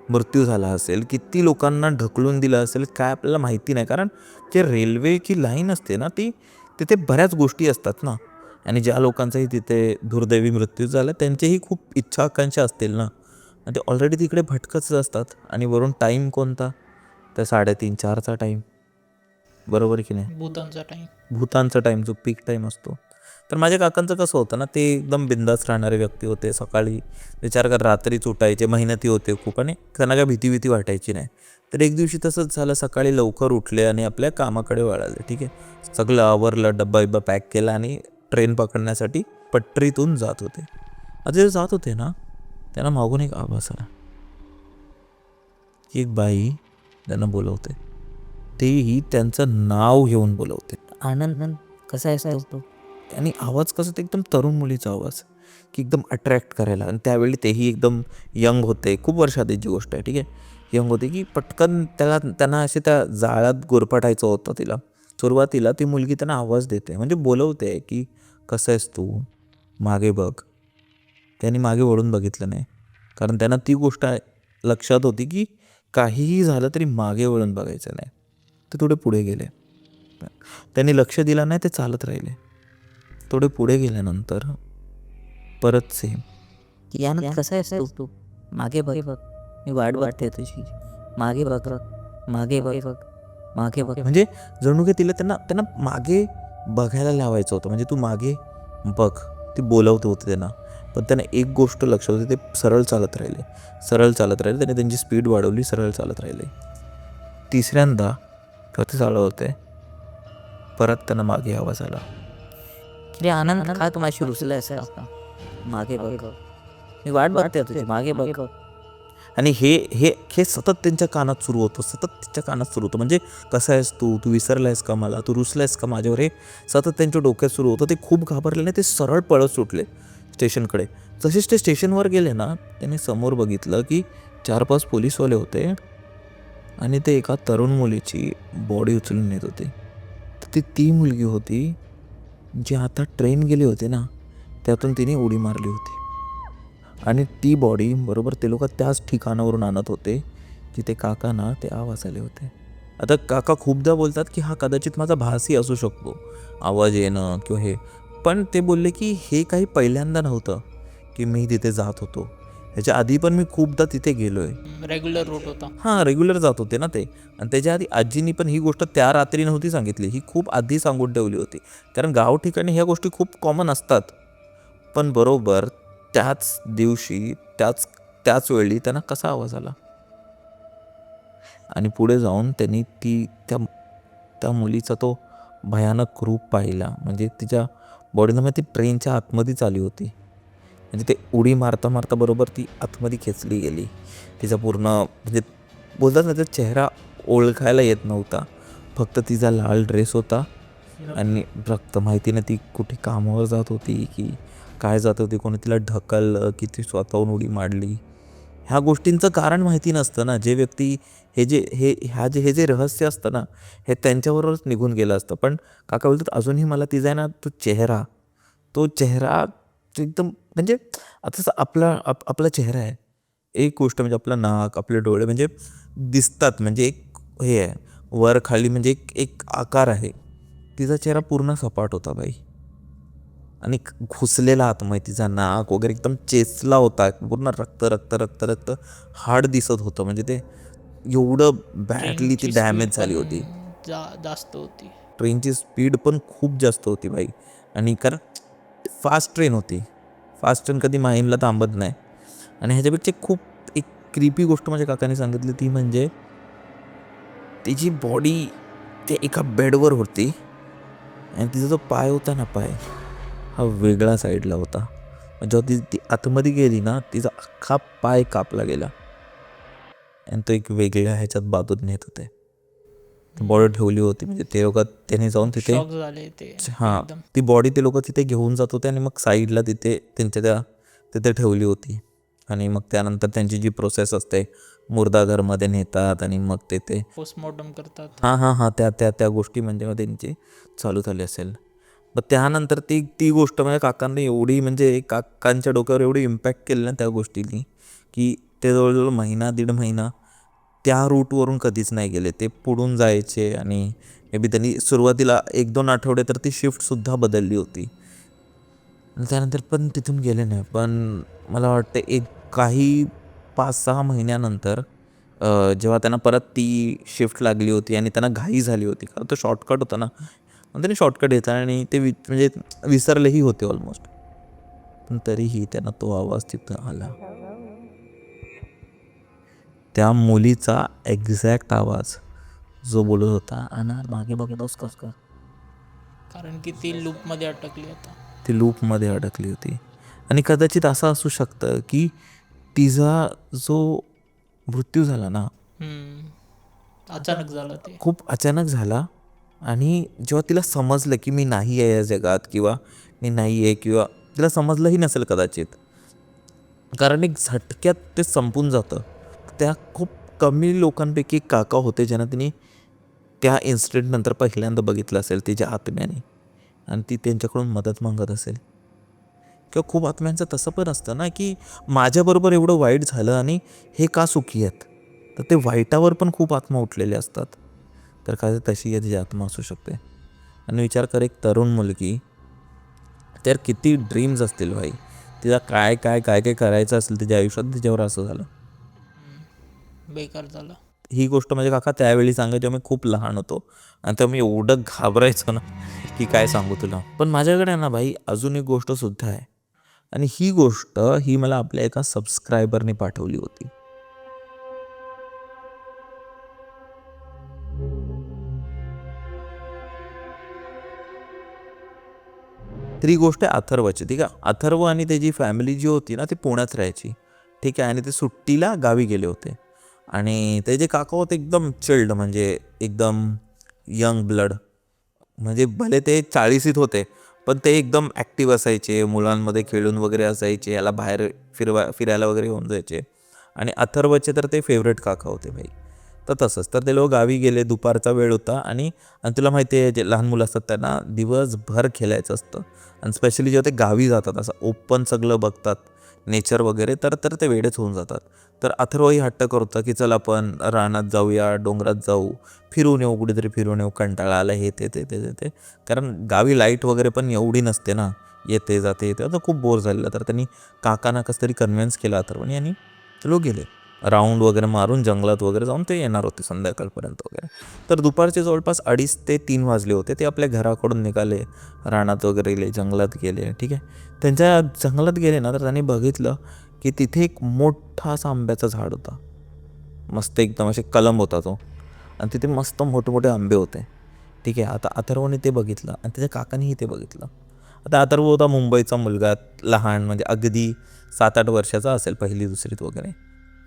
Speaker 1: मृत्यू झाला असेल, किती लोकांना ढकलून दिलं असेल, काय आपल्याला माहिती नाही. कारण जे रेल्वेची लाईन असते ना ती तिथे बऱ्याच गोष्टी असतात ना, आणि ज्या लोकांचाही तिथे दुर्दैवी मृत्यू झाला त्यांचीही खूप इच्छा आकांक्षा असतील ना, आणि ते ऑलरेडी तिकडे भटकतच असतात. आणि वरून टाईम कोणता, तर 3:30-4चा टाईम, बरोबर की नाही,
Speaker 6: भूतांचा टाईम.
Speaker 1: भूतांचा टाईम जो पीक टाईम असतो. तर माझ्या काकांचं कसं होतं ना, ते एकदम बिंदास राहणारे व्यक्ती होते. सकाळी विचार कर रात्रीच उठायचे, मेहनती होते खूप आणि त्यांना काय भीती वाटायची नाही. तर एक दिवशी तसंच झालं, सकाळी लवकर उठले आणि आपल्या कामाकडे वळाले. ठीक आहे. सगळं आवरलं, डब्बा पॅक केला आणि ट्रेन पकडण्यासाठी पटरीतून जात होते. आता जे जात होते ना त्यांना मागून एक आवाज आला. एक बाई त्यांना बोलवते, तेही त्यांचं नाव घेऊन बोलवते.
Speaker 4: आनंद कसा आहेस तू?
Speaker 1: आणि आवाज कसं ते एकदम तरुण मुलीचा आवाज, की एकदम अट्रॅक्ट करायला. आणि त्यावेळी तेही एकदम यंग होते, खूप वर्षाआधीची गोष्ट आहे. ठीक आहे. यंग होते की पटकन त्यांना असे त्या जाळ्यात गुरफटायचं होतं तिला. सुरुवातीला ती मुलगी त्यांना आवाज देते, म्हणजे बोलवते की कसं आहेस तू, मागे बघ. त्यांनी मागे वळून बघितलं नाही, कारण त्यांना ती गोष्ट लक्षात होती की काहीही झालं तरी मागे वळून बघायचं नाही. ते थोडे पुढे गेले, त्यांनी लक्ष दिलं नाही, ते चालत राहिले. थोडे पुढे गेल्यानंतर परत सेम.
Speaker 4: आनंद कसा आहेस तू? मागे बघ, मी वाट बघते तुझी. मागे बघ, मागे बघ, मागे बघ.
Speaker 1: म्हणजे जणू काही तिला त्यांना मागे बघायला लावायचं होतं. म्हणजे तू मागे बघ, ती बोलवत होते त्यांना. पण त्यांना एक गोष्ट लक्षात होती, ते सरळ चालत राहिले. त्यांनी त्यांची स्पीड वाढवली, सरळ चालत राहिले. तिसऱ्यांदा ते चालत होते, परत त्यांना मागे आवाज आला.
Speaker 4: रे आनंद, का तू माझी रुसला असेल? मागे बघ, मी वाट बघते तुझी. मागे बघ.
Speaker 1: आणि हे सतत त्यांच्या कानात सुरू होतं, सतत तिच्या कानात सुरू होतं. म्हणजे कसं आहेस तू विसरलायस का मला, तू रुसलायस का माझ्यावर, हे सतत त्यांच्या डोक्यात सुरू होतं. ते खूप घाबरले, ते सरळ पळत सुटले स्टेशनकडे. तसेच ते स्टेशनवर गेले ना, त्यांनी समोर बघितलं की 4-5 पोलीसवाले होते आणि ते एका तरुण मुलीची बॉडी उचलून नेत होते. तर ती मुलगी होती जी आता ट्रेन गेली होती ना, त्यातून तिने उडी मारली होती. आणि ती बॉडी बरोबर ते लोक त्याच ठिकाणावरून आणत होते जिथे काकांना ते आवाज आले होते. आता काका खूपदा बोलतात की हा कदाचित माझा भासही असू शकतो, आवाज येणं किंवा हे. पण ते बोलले की हे काही पहिल्यांदा नव्हतं की मी तिथे जात होतो. ह्याच्या आधी पण मी खूपदा तिथे गेलो आहे.
Speaker 6: रेग्युलर रूट होता.
Speaker 1: हां, रेग्युलर जात होते ना ते. आणि त्याच्या आधी आजीनी पण ही गोष्ट त्या रात्री नव्हती सांगितली, ही खूप आधी सांगून ठेवली होती. कारण गाव ठिकाणी ह्या गोष्टी खूप कॉमन असतात. पण बरोबर त्याच दिवशी त्याच वेळी त्यांना कसा आवाज आला. आणि पुढे जाऊन त्यांनी त्या मुलीचा तो भयानक रूप पाहिला. म्हणजे तिच्या बॉडीनं ती ट्रेनच्या आतमध्येच आली होती. म्हणजे ते उडी मारता मारता बरोबर ती आतमध्ये खेचली गेली. तिचा पूर्ण म्हणजे बोलतात ना, त्याचा चेहरा ओळखायला येत नव्हता. फक्त तिचा लाल ड्रेस होता आणि रक्त. माहिती नाही ती कुठे कामावर जात होती की काय जात होती, कोणी तिला ढकललं की ती स्वतःहून उडी मारली. ह्या गोष्टींचं कारण माहिती नसतं ना. जे व्यक्ती हे जे रहस्य असतं ना, हे त्यांच्याबरोबरच निघून गेलं असतं. पण काका बोलतात अजूनही मला तिचा आहे ना तो चेहरा एकदम म्हणजे आता जसं आपला चेहरा आहे, एक गोष्ट म्हणजे आपलं नाक, आपले डोळे म्हणजे दिसतात, म्हणजे एक हे आहे वर खाली, म्हणजे एक आकार आहे. तिचा चेहरा पूर्ण सपाट होता बाई. आणि घुसलेला आतमध्ये तिचा नाक वगैरे एकदम चेचला होता, पूर्ण रक्त रक्त रक्त रक्त हाड दिसत होतं. म्हणजे ते एवढं बॅडली ती
Speaker 6: ट्रेनची
Speaker 1: डॅमेज
Speaker 6: speed
Speaker 1: झाली
Speaker 6: पण
Speaker 1: होती.
Speaker 6: जास्त होती.
Speaker 1: ट्रेनची स्पीड पण खूप जास्त होती भाई. आणि कारण फास्ट ट्रेन होती. फास्ट ट्रेन कधी माहीमला थांबत नाही. आणि ह्याच्यापेक्षा खूप एक क्रिपी गोष्ट माझ्या काकाने सांगितली, ती म्हणजे तिची बॉडी ते एका बेडवर होती आणि तिचा जो पाय होता ना, पाय हा वेगळा साईडला होता. जेव्हा ती आतमध्ये गेली ना, तिचा अख्खा पाय कापला गेला आणि तो एक वेगळ्या ह्याच्यात बाजूत नेत होते. बॉडी ठेवली होती, म्हणजे ते लोक त्याने जाऊन तिथे
Speaker 6: शॉक झाले ते
Speaker 1: हां,
Speaker 6: एकदम.
Speaker 1: ती बॉडी ते लोक तिथे घेऊन जात होते आणि मग साईडला तिथे त्यांच्या तिथे ठेवली होती. आणि मग त्यानंतर त्यांची जी प्रोसेस असते, मुर्दाघरमध्ये नेतात आणि मग ते
Speaker 6: पोस्टमॉर्टम करतात.
Speaker 1: हां त्या त्या त्या गोष्टी म्हणजे मग त्यांची चालू झाली असेल. मग त्यानंतर ती गोष्ट म्हणजे काकांनी एवढी, म्हणजे काकांच्या डोक्यावर एवढी इम्पॅक्ट केली ना त्या गोष्टीनी, की ते जवळजवळ महिना दीड महिना त्या रूटवरून कधीच नाही गेले. ते पुढून जायचे आणि मे बी त्यांनी सुरुवातीला 1-2 आठवडे तर ती शिफ्टसुद्धा बदलली होती. आणि त्यानंतर पण तिथून गेले नाही. पण मला वाटतं एक काही 5-6 महिन्यानंतर जेव्हा त्यांना परत ती शिफ्ट लागली होती आणि त्यांना घाई झाली होती, कारण तो शॉर्टकट होता ना, मग त्यांनी शॉर्टकट घेतला आणि ते म्हणजे विसरलेही होते ऑलमोस्ट. पण तरीही त्यांना तो आवाज तिथं आला. त्या मुलीचा एक्झॅक्ट आवाज जो बोलत होता, "अनार मागे बघतोस कस का?"
Speaker 6: कारण की ती लूपमध्ये अटकली आता.
Speaker 1: ती लूपमध्ये अडकली होती. आणि कदाचित असं असू शकतं की तिचा जो मृत्यू झाला ना,
Speaker 6: अचानक झालं ते.
Speaker 1: खूप अचानक झाला. आणि जेव्हा तिला समजलं की मी नाही आहे या जगात, किंवा मी नाही आहे, किंवा तिला समजलंही नसेल कदाचित, कारण एक झटक्यात ते संपून जातं. त्या खूप कमी लोकांपैकी एक काका होते ज्यांना तिने त्या इन्सिडेंटनंतर पहिल्यांदा बघितलं असेल तिच्या आत्म्याने, आणि ती त्यांच्याकडून मदत मागत असेल. किंवा खूप आत्म्यांचं तसं पण असतं ना, की माझ्याबरोबर एवढं वाईट झालं आणि हे का सुखी आहेत, तर ते वाईटावर पण खूप आत्मा उठलेले असतात. तर काय तशी याची आत्मा असू शकते. आणि विचार कर, एक तरुण मुलगी, तर किती ड्रीम्स असतील भाई, तिला काय काय काय काय करायचं असेल तिच्या आयुष्यात, तिच्यावर असं झालं.
Speaker 6: बेकार झालं.
Speaker 1: ही गोष्ट माझे काका त्यावेळी सांगायचे, जेव्हा मी खूप लहान होतो, आणि तेव्हा मी एवढं घाबरायचो ना की काय सांगू तुला. पण माझ्याकडे ना भाई अजून एक गोष्ट सुद्धा आहे, आणि ही गोष्ट ही मला आपल्या एका सबस्क्रायबरने पाठवली होती. तर ही गोष्ट आहे अथर्वची. ठीक आहे, अथर्व आणि त्याची फॅमिली जी होती ना, ती पुण्यात राहायची. ठीक आहे, आणि ते सुट्टीला गावी गेले होते. आणि ते जे काका होते एकदम चिल्ड, म्हणजे एकदम यंग ब्लड. म्हणजे भले ते 40शीत होते, पण ते एकदम ॲक्टिव्ह असायचे, मुलांमध्ये खेळून वगैरे असायचे, याला बाहेर फिरायला वगैरे घेऊन जायचे. आणि अथर्वचे तर ते फेवरेट काका होते भाई. तर तसंच तर ते लोक गावी गेले, दुपारचा वेळ होता. आणि तुला माहिती आहे, जे लहान मुलं असतात त्यांना दिवसभर खेळायचं असतं. आणि स्पेशली जेव्हा ते गावी जातात, असं ओपन सगळं बघतात, नेचर वगैरे, तर तर ते वेडेच होऊन जातात. तर अथर्वही हट्ट करतो की चल आपण रानात जाऊया, डोंगरात जाऊ, फिरून येऊ, कुठेतरी फिरून येऊ, कंटाळा आला, हे ते ते ते ते ते. कारण गावी लाईट वगैरे पण एवढी नसते ना, येते जाते येते, आता खूप बोर झालेलं. तर त्यांनी काकांना कसं तरी कन्व्हिन्स केला अथर्वनी, आणि ते लोक गेले राऊंड वगैरे मारून, जंगलात वगैरे जाऊन ते येणार होते संध्याकाळपर्यंत वगैरे. तर दुपारचे जवळपास 2:30 ते 3 वाजले होते. ते आपल्या घराकडून निघाले, रानात वगैरे गेले, जंगलात गेले. ठीक आहे, त्यांच्या जंगलात गेले ना, तर त्यांनी बघितलं की तिथे एक मोठा असा आंब्याचा झाड होता. मस्त एकदम असे कलम होता तो, आणि तिथे मस्त मोठे मोठे आंबे होते. ठीक आहे, आता अथर्वने ते बघितलं आणि त्याच्या काकांनीही ते बघितलं. आता अथर्व होता मुंबईचा मुलगा, लहान, म्हणजे अगदी 7-8 वर्षाचा असेल, 1ली-2रीत वगैरे.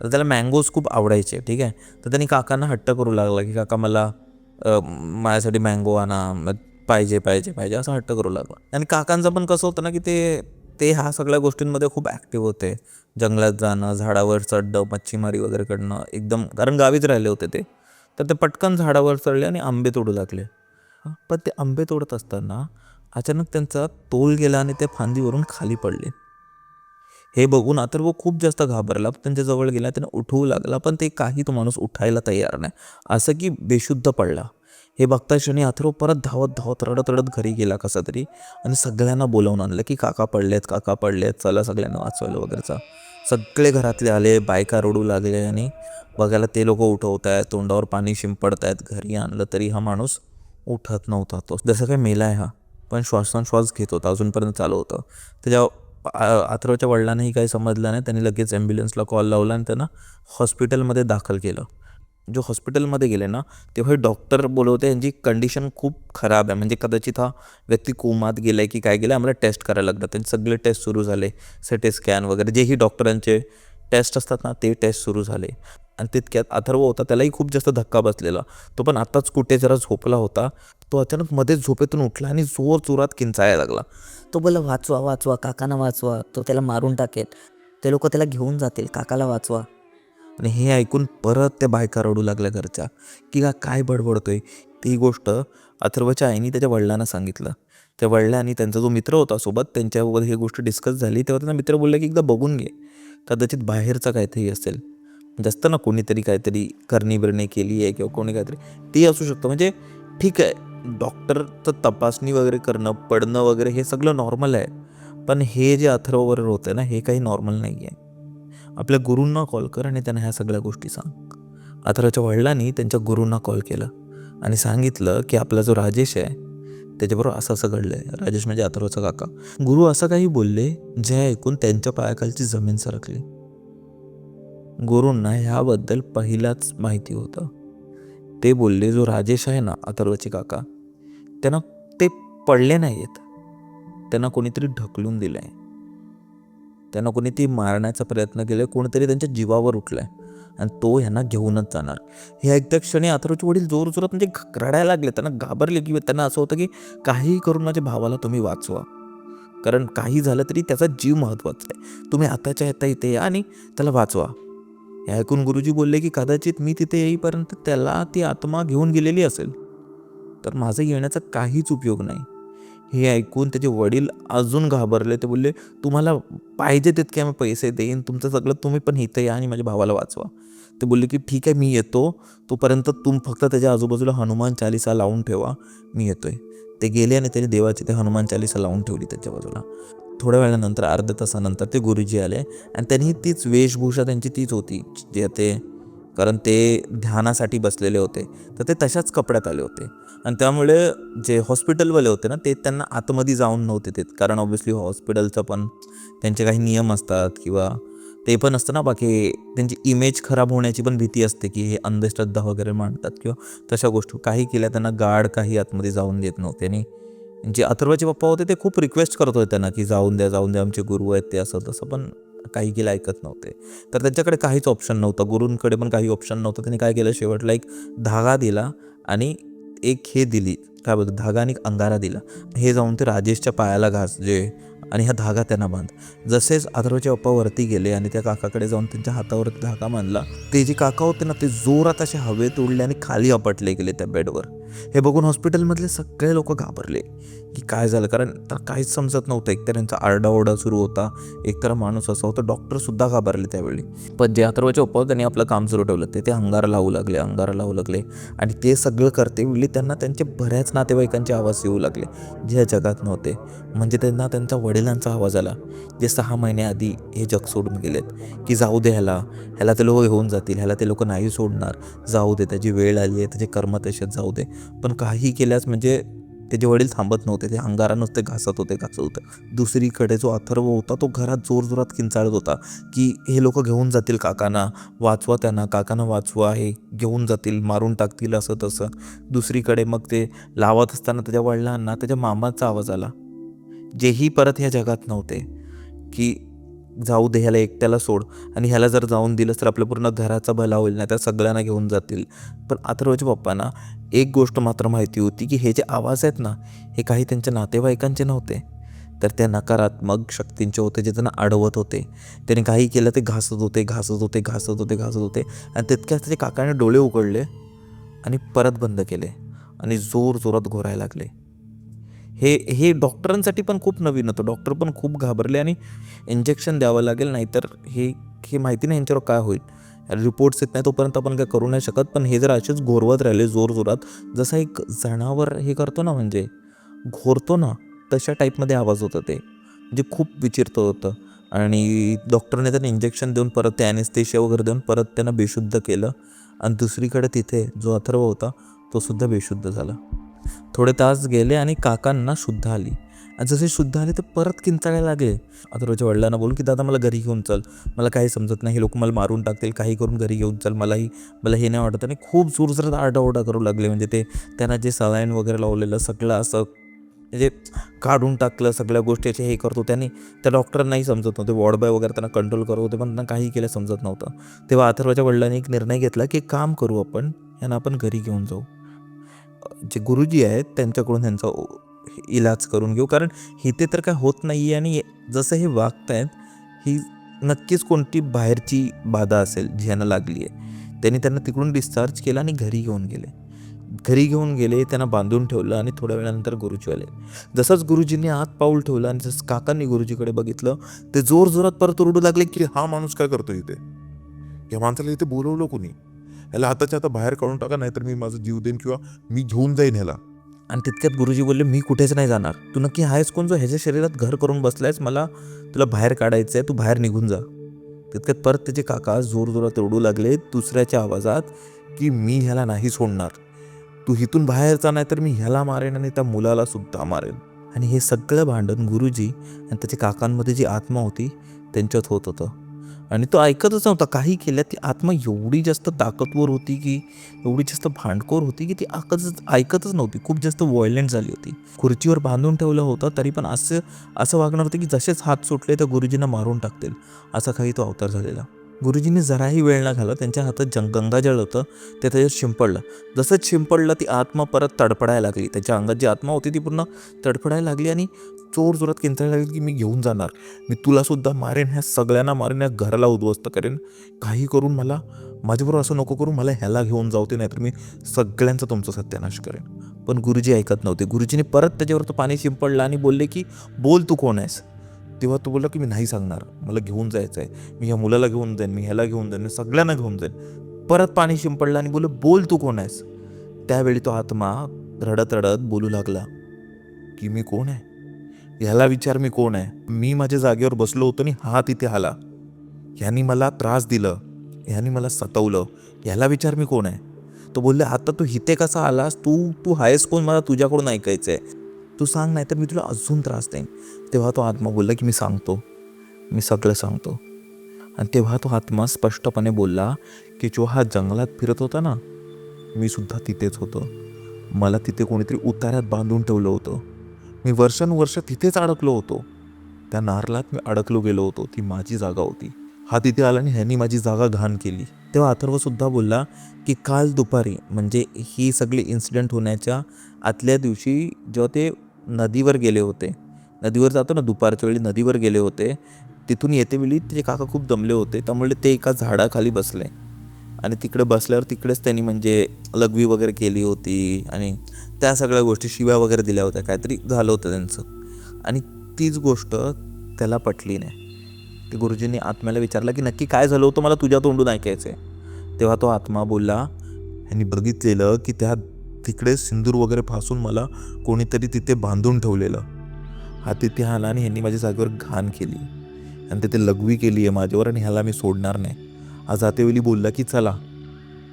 Speaker 1: तर त्याला मँगोज खूप आवडायचे. ठीक आहे, तर त्यांनी काकांना हट्ट करू लागला की काका मला माझ्यासाठी मँगो आणा, पाहिजे पाहिजे पाहिजे, असं हट्ट करू लागला. आणि काकांचं पण कसं होतं ना, की ते ते ह्या सगळ्या गोष्टींमध्ये खूप ॲक्टिव्ह होते. जंगलात जाणं, झाडावर चढणं, मच्छीमारी वगैरे करणं, एकदम, कारण गावीच राहिले होते ते. तर ते पटकन झाडावर चढले आणि आंबे तोडू लागले. पण ते आंबे तोडत असताना अचानक त्यांचा तोल गेला आणि ते फांदीवरून खाली पडले. हे बघून अथर्व खूप जास्त घाबरला. त्यांच्या जवळ गेला, त्यांना उठवू लागला, पण ते काही तो माणूस उठायला तयार नाही, असं की बेशुद्ध पडला. हे बघता क्षणी अथर्व परत धावत धावत रडत रडत घरी गेला कसा तरी, आणि सगळ्यांना बोलावून आणलं की काका पडलेत, चला सगळ्यांना वाचवायला वगैरेचा. सगळे घरातले आले, बायका रडू लागले आणि बघायला ते लोक उठवत आहेत, तोंडावर पाणी शिंपडत आहेत. घरी आणलं तरी हा माणूस उठत नव्हता. तो जसं काही मेला आहे हा, पण श्वासोच्छ्वास घेत होता, अजूनपर्यंत चालू होतं. त्याच्या अथर्वच्या वडिलांनाही काही समजलं नाही. त्यांनी लगेच ॲम्ब्युलन्सला कॉल लावला आणि त्यांना हॉस्पिटलमध्ये दाखल केलं. जो हॉस्पिटलमध्ये गेले ना, तेव्हा डॉक्टर बोलवते यांची कंडिशन खूप खराब आहे, म्हणजे कदाचित हा व्यक्ती कोमात गेला आहे की काय गेला, आम्हाला टेस्ट करायला लागतात. त्यांचे सगळे टेस्ट सुरू झाले, सिटी स्कॅन वगैरे जेही डॉक्टरांचे टेस्ट असतात ना, ते टेस्ट सुरू झाले. आणि तितक्यात अथर्व होता, त्यालाही खूप जास्त धक्का बसलेला. तो पण आत्ताच कुठे जरा झोपला होता. तो अचानक मध्येच झोपेतून उठला आणि जोर जोरात किंचाळायला लागला.
Speaker 4: तो बोला वाचवा वाचवा, काकांना वाचवा, तो त्याला मारून टाकेल, ते लोक त्याला घेऊन जातील, काकाला वाचवा.
Speaker 1: आणि हे ऐकून परत त्या बायका रडू लागल्या घरच्या की काय बडबडतोय. ती गोष्ट अथर्वच्या आईने त्याच्या वडिलांना सांगितलं. त्या वडिलांनी त्यांचा जो मित्र होता सोबत, त्यांच्यावर ही गोष्ट डिस्कस झाली. तेव्हा त्यांना मित्र बोलला की एकदा बघून घे, कदाचित बाहेरचा काहीतरी असेल, जास्त ना कोणीतरी काहीतरी करणी केली आहे किंवा कोणी काहीतरी ती असू शकतं. म्हणजे ठीक आहे, डॉक्टरचं तपासणी वगैरे करणं, पडणं वगैरे हे सगळं नॉर्मल आहे, पण हे जे अथर्व वगैरे होतं ना, हे काही नॉर्मल नाही आहे. आपल्या गुरूंना कॉल कर आणि त्यांना ह्या सगळ्या गोष्टी सांग. अथर्वच्या वडिलांनी त्यांच्या गुरूंना कॉल केलं आणि सांगितलं की आपला जो राजेश आहे त्याच्याबरोबर असं असं घडलं आहे. राजेश म्हणजे अथर्वचा काका. गुरु असं काही बोलले जे ऐकून त्यांच्या पायाखालची जमीन सरकली. गुरूंना ह्याबद्दल पहिलाच माहिती होतं. ते बोलले जो राजेश आहे ना, अथर्वचे काका, त्यांना ते पडले नाही आहेत, त्यांना कोणीतरी ढकलून दिलं आहे, त्यांना कोणीतरी मारण्याचा प्रयत्न केला, कोणीतरी त्यांच्या जीवावर उठलं आहे आणि तो ह्यांना घेऊनच जाणार. हे ऐकत्या क्षणी अथर्वचे वडील जोरजोरात म्हणजे रडायला लागले. त्यांना घाबरले की त्यांना असं होतं की काही करून माझ्या भावाला तुम्ही वाचवा, कारण काही झालं तरी त्याचा जीव महत्त्वाचा आहे. तुम्ही आताच्या आता इथे या आणि त्याला वाचवा. हे ऐकून गुरुजी बोलले की कदाचित मी तिथे येईपर्यंत त्याला ती आत्मा घेऊन गेलेली असेल, तर माझं येण्याचा काहीच उपयोग नाही. हे ऐकून त्याचे वडील अजून घाबरले. ते बोलले तुम्हाला पाहिजे तितके आम्ही पैसे देईन, तुमचं सगळं, तुम्ही पण इथं या आणि माझ्या भावाला वाचवा. ते बोलले की ठीक आहे, मी येतो, तोपर्यंत फक्त त्याच्या आजूबाजूला हनुमान चालीसा लावून ठेवा, मी येतोय. ते गेले आणि त्याने देवाची ते हनुमान चालीसा लावून ठेवली त्याच्या बाजूला. थोड्या वेळानंतर, अर्ध्या तासानंतर ते गुरुजी आले आणि त्यांनी तीच वेशभूषा त्यांची तीच होती जे ते, कारण ते ध्यानासाठी बसलेले होते, तर ते तशाच कपड्यात आले होते. आणि त्यामुळे जे हॉस्पिटलवाले होते ना, ते त्यांना आतमध्ये जाऊन नव्हते देत, कारण ऑब्व्हियसली हॉस्पिटलचं पण त्यांचे काही नियम असतात किंवा ते पण असतं ना, बाकी त्यांची इमेज खराब होण्याची पण भीती असते की हे अंधश्रद्धा वगैरे मांडतात किंवा तशा गोष्टी. काही केल्या त्यांना गार्ड काही आतमध्ये जाऊन देत नव्हते. आणि जे अथर्वचे पप्पा होते ते खूप रिक्वेस्ट करत होते त्यांना की जाऊन द्या, आमचे गुरु आहेत ते, असं तसं, पण काही केलं ऐकत नव्हते. तर त्यांच्याकडे काहीच ऑप्शन नव्हतं, गुरूंकडे पण काही ऑप्शन नव्हतं. त्यांनी काय केलं, शेवटला एक धागा दिला आणि एक हे दिली, काय बोलतो, धागा आणि अंगारा दिला. हे जाऊन ते राजेशच्या पायाला घासले आणि हा धागा त्यांना बांध. जसेच अथर्वचे पप्पा वरती गेले आणि त्या काकाकडे जाऊन त्यांच्या हातावरती धागा बांधला, ते जे काका होते ना, ते जोरात असे हवेत उडले आणि खाली आपटले गेले त्या बेडवर. हे बघून हॉस्पिटलमधले सगळे लोक घाबरले की काय झालं, कारण तर काहीच समजत नव्हतं. एकतर त्यांचा आरडाओरडा सुरू होता, एकतर माणूस असा होता. डॉक्टरसुद्धा घाबरले त्यावेळी. पण जे अथर्वचे पप्पा त्यांनी आपलं काम सुरू ठेवलं, ते अंगारा लावू लागले आणि ते सगळं करते वेळी त्यांना त्यांचे बऱ्याच नातेवाईकांचे आवाज येऊ लागले जे जगात नव्हते. म्हणजे त्यांना त्यांच्या वडिलांचा आवाज आला जे 6 महिन्याआधी हे जग सोडून गेलेत, की जाऊ दे ह्याला ते लोक घेऊन जातील, ह्याला ते लोक नाही सोडणार, जाऊ दे, त्याची वेळ आली आहे, त्याचे कर्म तसेच जाऊ दे. पण काही केल्यास म्हणजे त्याचे वडील थांबत नव्हते, ते अंगारा नुसते घासत होते. दुसरीकडे जो अथर्व होता तो घरात जोरजोरात किंचाळत होता की हे लोक घेऊन जातील काकांना, वाचवा त्यांना, काकांना वाचवा, हे घेऊन जातील, मारून टाकतील, असं तसं. दुसरीकडे मग ते लावत असताना त्याच्या वडिलांना त्याच्या मामाचा आवाज आला, जेही परत ह्या जगात नव्हते, की जाऊ दे, ह्याला एकट्याला सोड, आणि ह्याला जर जाऊन दिलंस तर आपल्या पूर्ण घराचा भला होईल, नाही तर सगळ्यांना घेऊन जातील. पण अथर्वच्या पप्पांना एक गोष्ट मात्र माहिती होती की हे जे आवाज आहेत ना, हे काही त्यांच्या नातेवाईकांचे नव्हते, तर त्या नकारात्मक शक्तींचे होते जे त्यांना अडवत होते. त्याने काही केलं ते घासत होते आणि तितक्यात त्याचे काकाने डोळे उघडले आणि परत बंद केले आणि जोरात घोरायला लागले. हे डॉक्टरांसाठी पण खूप नवीन होतं. डॉक्टर पण खूप घाबरले आणि इंजेक्शन द्यावं लागेल, नाहीतर हे माहिती नाही यांच्यावर काय होईल. रिपोर्ट्स येत नाही तोपर्यंत आपण काय करू नाही शकत. पण हे जर असेच घोरवत राहिले जोरजोरात, जसं एक जनावर हे करतो ना, म्हणजे घोरतो ना, तशा टाईपमध्ये आवाज होता ते. म्हणजे खूप विचित्र होतं. आणि डॉक्टरने त्यांना इंजेक्शन देऊन परत ते ॲनेस्थेशिया वगैरे देऊन परत त्यांना बेशुद्ध केलं. आणि दुसरीकडे तिथे जो अथर्व होता तो सुद्धा बेशुद्ध झाला. थोडे तास गेले आणि काकांना शुद्ध आली. आणि जसे शुद्ध आले ते परत किंचाळायला लागले. अथर्वच्या वडिलांना बोलून की दादा मला घरी घेऊन चल, मला काही समजत नाही, हे लोक मला मारून टाकतील, काही करून घरी घेऊन चल, मला हे नाही वाटत. आणि खूप जोरजोरात आरडाओरडा करू लागले. म्हणजे ते त्यांना जे सलाईन वगैरे लावलेलं सगळं असं म्हणजे काढून टाकलं, सगळ्या गोष्टी असे हे करतो. त्यांनी त्या डॉक्टरांनाही समजत नव्हते, वॉर्ड बॉय वगैरे त्यांना कंट्रोल करत होते, पण त्यांना काही केलं समजत नव्हतं. तेव्हा अथर्वच्या वडिलांनी एक निर्णय घेतला की एक काम करू, आपण यांना आपण घरी घेऊन जाऊ, जे गुरुजी आहेत त्यांच्याकडून त्यांचा इलाज करून घेऊ, कारण इथे तर काय होत नाही आहे. आणि जसं हे वागत आहेत ही नक्कीच कोणती बाहेरची बाधा असेल जी यांना लागली आहे. त्यांनी त्यांना तिकडून डिस्चार्ज केला आणि घरी घेऊन गेले, त्यांना बांधून ठेवलं. आणि थोड्या वेळानंतर गुरुजी आले. जसंच गुरुजींनी आत पाऊल ठेवलं आणि जसं काकांनी गुरुजीकडे बघितलं, ते जोरजोरात परत ओरडू लागले की
Speaker 3: हा माणूस काय करतो इथे? या माणसाला इथे बोलवलं कोणी? याला आताच्या आता बाहेर काढून टाका, नाहीतर मी माझा जीव देईन किंवा मी घेऊन जाईन ह्याला.
Speaker 1: आणि तितक्यात गुरुजी बोलले, मी कुठेच नाही जाणार, तू नक्की आहेस कोण जो ह्याच्या शरीरात घर करून बसलायस, मला तुला बाहेर काढायचं आहे, तू बाहेर निघून जा. तितक्यात परत त्याचे काका जोरजोरात ओरडू लागले दुसऱ्याच्या आवाजात की मी ह्याला नाही सोडणार, तू इथून बाहेरचा नाही तर मी ह्याला मारेन आणि त्या मुलाला सुद्धा मारेन. आणि हे सगळं भांडण गुरुजी आणि त्याच्या काकांमध्ये जी आत्मा होती त्यांच्यात होत होतं. आणि तो ऐकतच नव्हता, काही केल्या ती आत्मा एवढी जास्त ताकदवर होती की एवढी जास्त भांडखोर होती की ती ऐकतच नव्हती, खूप जास्त व्हायलेंट झाली होती. खुर्चीवर बांधून ठेवलं होतं तरी पण असं वागणार होतं की जसेच हात सुटले तर गुरुजींना मारून टाकतील, असा काही तो अवतार झालेला. गुरुजींनी जराही वेळ न घालत त्यांच्या हातात गंगाजळ होतं ते त्याच्यात शिंपडलं. जसंच शिंपडलं ती आत्मा परत तडफडायला लागली, त्याच्या अंगात जी आत्मा होती ती पूर्ण तडफडायला लागली आणि जोरात किंचाळायला लागली की मी घेऊन जाणार, मी तुला सुद्धा मारेन, ह्या सगळ्यांना मारेन, ह्या घराला उद्ध्वस्त करेन, काही करून मला माझ्याबरोबर असं नको करू, मला ह्याला घेऊन जाऊ दे, नाहीतर मी सगळ्यांचा तुमचा सत्यानाश करेन. पण गुरुजी ऐकत नव्हते. गुरुजीने परत त्याच्यावर तो पाणी शिंपडलं आणि बोलले की बोल तू कोण आहेस. तेव्हा तो बोलला की मी नाही सांगणार, मला घेऊन जायचं आहे, मी ह्या मुलाला घेऊन जाईन, मी ह्याला घेऊन जाईन, मी सगळ्यांना घेऊन जाईन. परत पाणी शिंपडलं आणि बोललं बोल तू कोण आहेस. त्यावेळी तो आत्मा रडत बोलू लागला की मी कोण आहे, ह्याला विचार मी कोण आहे, मी माझ्या जागेवर बसलो होतो आणि हा तिथे आला, ह्यानी मला त्रास दिलं, ह्यानी मला सतवलं, ह्याला विचार मी कोण आहे. तो बोलले आता तू इथे कसा आलास, तू आहेस कोण, मला तुझ्याकडून ऐकायचं आहे, तू सांग नाही तर मी तुला अजून त्रास देईन. तेव्हा तो आत्मा बोलला की मी सांगतो, मी सगळं सांगतो. आणि तेव्हा तो आत्मा स्पष्टपणे बोलला की जो हा जंगलात फिरत होता ना, मी सुद्धा तिथेच होतो, मला तिथे कोणीतरी उतार्यात बांधून ठेवलं होतं, मी वर्षानुवर्ष तिथेच अडकलो होतो, त्या नारळात मी अडकलो गेलो होतो, ती माझी जागा होती, हा तिथे आला आणि ह्यांनी माझी जागा घाण केली. तेव्हा अथर्वसुद्धा बोलला की काल दुपारी म्हणजे ही सगळी इन्सिडेंट होण्याच्या आदल्या दिवशी जेव्हा ते नदीवर गेले होते, नदीवर जातो ना दुपारच्या वेळी नदीवर गेले होते, तिथून येतेवेळी त्याचे काका खूप दमले होते, त्यामुळे ते एका झाडाखाली बसले आणि तिकडे बसल्यावर तिकडेच त्यांनी म्हणजे लघवी वगैरे केली होती आणि त्या सगळ्या गोष्टी शिव्या वगैरे दिल्या होत्या, काहीतरी झालं होतं त्यांचं. आणि तीच गोष्ट त्याला पटली नाही. ते गुरुजींनी आत्म्याला विचारलं की नक्की काय झालं होतं, मला तुझ्या तोंडून ऐकायचं आहे. तेव्हा तो आत्मा बोलला, ह्यांनी बघितलेलं की त्या तिकडे सिंदूर वगैरे फासून मला कोणीतरी तिथे बांधून ठेवलेलं, हा तिथे आला आणि ह्यांनी माझ्या जागेवर घाण केली आणि तिथे लघवी केली आहे माझ्यावर आणि ह्याला मी सोडणार नाही. आज जातेवेळी बोलला की चला,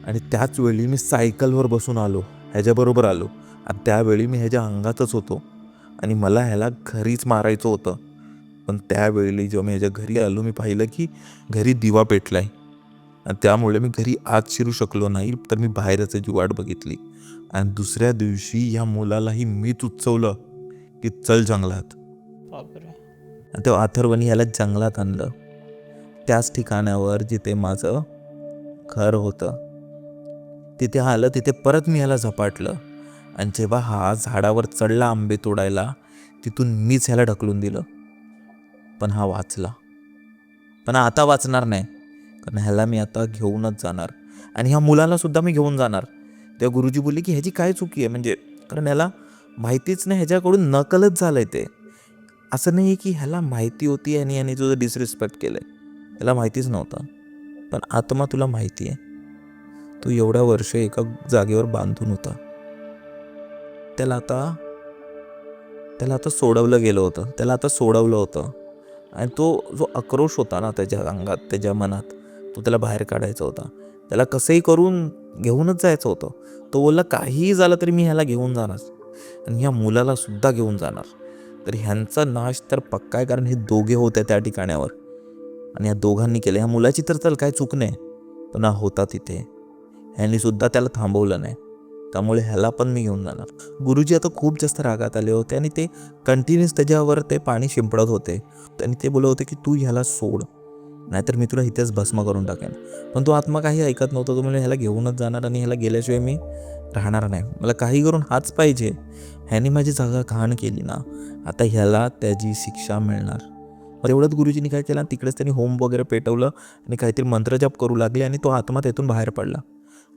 Speaker 1: आणि त्याच वेळी मी सायकलवर बसून आलो, ह्याच्याबरोबर आलो आणि त्यावेळी मी ह्याच्या अंगातच होतो आणि मला ह्याला घरीच मारायचं होतं. पण त्यावेळी जेव्हा मी ह्याच्या घरी आलो मी पाहिलं की घरी दिवा पेटला आहे आणि त्यामुळे मी घरी आत शिरू शकलो नाही, तर मी बाहेरच याची वाट बघितली. आणि दुसऱ्या दिवशी या मुलालाही मीच उचवलं की चल जंगलात.
Speaker 6: बापरे.
Speaker 1: आणि तेव्हा अथर्वनी ह्याला जंगलात आणलं, त्याच ठिकाणावर जिथे माझं घर होतं. तिथे आलं, तिथे परत मी ह्याला झपाटलं आणि जेव्हा हा झाडावर चढला आंबे तोडायला, तिथून मीच ह्याला ढकलून दिलं. पण हा वाचला. पण आता वाचणार नाही, कारण ह्याला मी आता घेऊनच जाणार आणि ह्या मुलाला सुद्धा मी घेऊन जाणार. तेव्हा गुरुजी बोलले की ह्याची काय चुकी आहे, म्हणजे कारण ह्याला माहितीच नाही, ह्याच्याकडून नकलच झालं आहे. ते असं नाही की ह्याला माहिती होती आणि ह्याने तुझं डिसरिस्पेक्ट केलं आहे, ह्याला माहितीच नव्हतं. पण आत्मा तुला माहिती आहे, तू एवढ्या वर्ष एका जागेवर बांधून होता. त्याला आता सोडवलं गेलं होतं, त्याला आता सोडवलं होतं. आणि तो जो आक्रोश होता ना त्याच्या अंगात, त्याच्या मनात, तो त्याला बाहेर काढायचा होता. त्याला कसंही करून घेऊनच जायचं होतं. तो बोलला काहीही झालं तरी मी ह्याला घेऊन जाणार आणि ह्या मुलाला सुद्धा घेऊन जाणार. तर ह्यांचा नाश तर पक्का आहे, कारण हे दोघे होते त्या ठिकाणावर आणि या दोघांनी केलं. ह्या मुलाची तर चल काय चूक नाही, पण हा होता तिथे, ह्यांनी सुद्धा त्याला थांबवलं नाही. त्यामुळे ह्याला पण मी घेऊन जाणार. गुरुजी आता खूप जास्त रागात आले होते आणि ते कंटिन्यूस त्याच्यावर ते पाणी शिंपडत होते. आणि ते बोलत होते की तू ह्याला सोड, नाहीतर मी तुला इथेच भस्म करून टाकेन. पण तो आत्मा काही ऐकत नव्हता. तो म्हणजे ह्याला घेऊनच जाणार आणि ह्याला गेल्याशिवाय मी राहणार नाही. मला काही करून हाच पाहिजे. ह्याने माझी जागा घाण केली ना, आता ह्याला त्याची शिक्षा मिळणार. मग एवढंच गुरुजींनी काय केलं, तिकडेच त्यांनी होम वगैरे पेटवलं आणि काहीतरी मंत्रजप करू लागले आणि तो आत्मा त्यातून बाहेर पडला.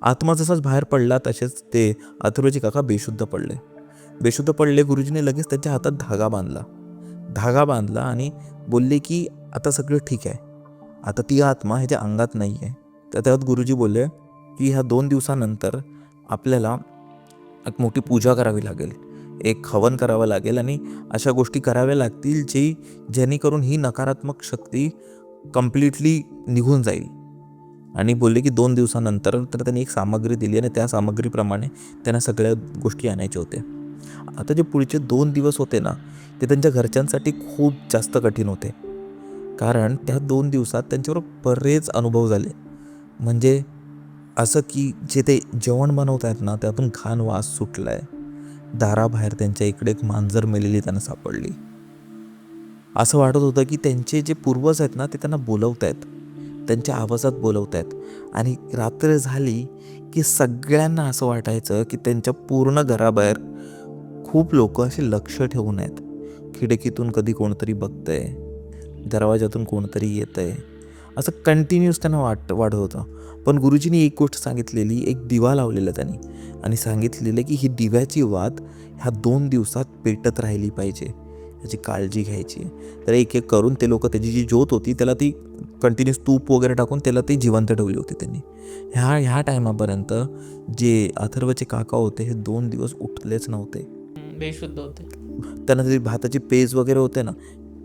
Speaker 1: आत्मा जसाच बाहेर पडला तसेच ते अथर्वचे काका बेशुद्ध पडले. गुरुजीने लगेच त्यांच्या हातात धागा बांधला आणि बोलले की आता सगळं ठीक आहे, आता ती आत्मा ह्याच्या अंगात नाही आहे. तर त्यात गुरुजी बोलले की ह्या 2 दिवसानंतर आपल्याला एक मोठी पूजा करावी लागेल, एक हवन करावं लागेल आणि अशा गोष्टी कराव्या लागतील जेणेकरून ही नकारात्मक शक्ती कम्प्लिटली निघून जाईल. आणि बोलले की 2 दिवसानंतर तर त्यांनी एक सामग्री दिली आणि त्या सामग्रीप्रमाणे त्यांना सगळ्या गोष्टी आणायच्या होत्या. आता जे पुढचे 2 दिवस होते ना, ते त्यांच्या घरच्यांसाठी खूप जास्त कठीण होते, कारण त्या 2 दिवसात त्यांच्यावर बरेच अनुभव झाले. म्हणजे असं की जे ते जेवण बनवत आहेत ना, त्यातून घाण वास सुटला आहे. दाराबाहेर त्यांच्या इकडे एक मांजर मेलेली त्यांना सापडली. असं वाटत होतं की त्यांचे जे पूर्वज आहेत ना, ते त्यांना बोलवत आहेत, त्यांच्या आवाजात बोलवत आहेत. आणि रात्र झाली की सगळ्यांना असं वाटायचं की त्यांच्या पूर्ण घराबाहेर खूप लोक असे लक्ष ठेवून आहेत. खिडकीतून कधी कोणतरी बघतंय, दरवाजातून कोणतरी येतंय, असं कंटिन्यूस त्यांना वाटत होतं. पण गुरुजींनी एक गोष्ट सांगितलेली, एक दिवा लावलेला त्यांनी आणि सांगितलेलं की ही दिव्याची वात ह्या 2 दिवसात पेटत राहिली पाहिजे, याची काळजी घ्यायची. तर एक एक करून ते लोक, त्याची जी ज्योत होती त्याला ती कंटिन्यूस तूप वगैरे टाकून त्याला ती जिवंत ठेवली होती त्यांनी. ह्या टायमापर्यंत जे अथर्वचे काका होते हे 2 दिवस उठलेच नव्हते.
Speaker 6: बेशुद्ध होते.
Speaker 1: त्यांना ती भाताची पेज वगैरे होते ना,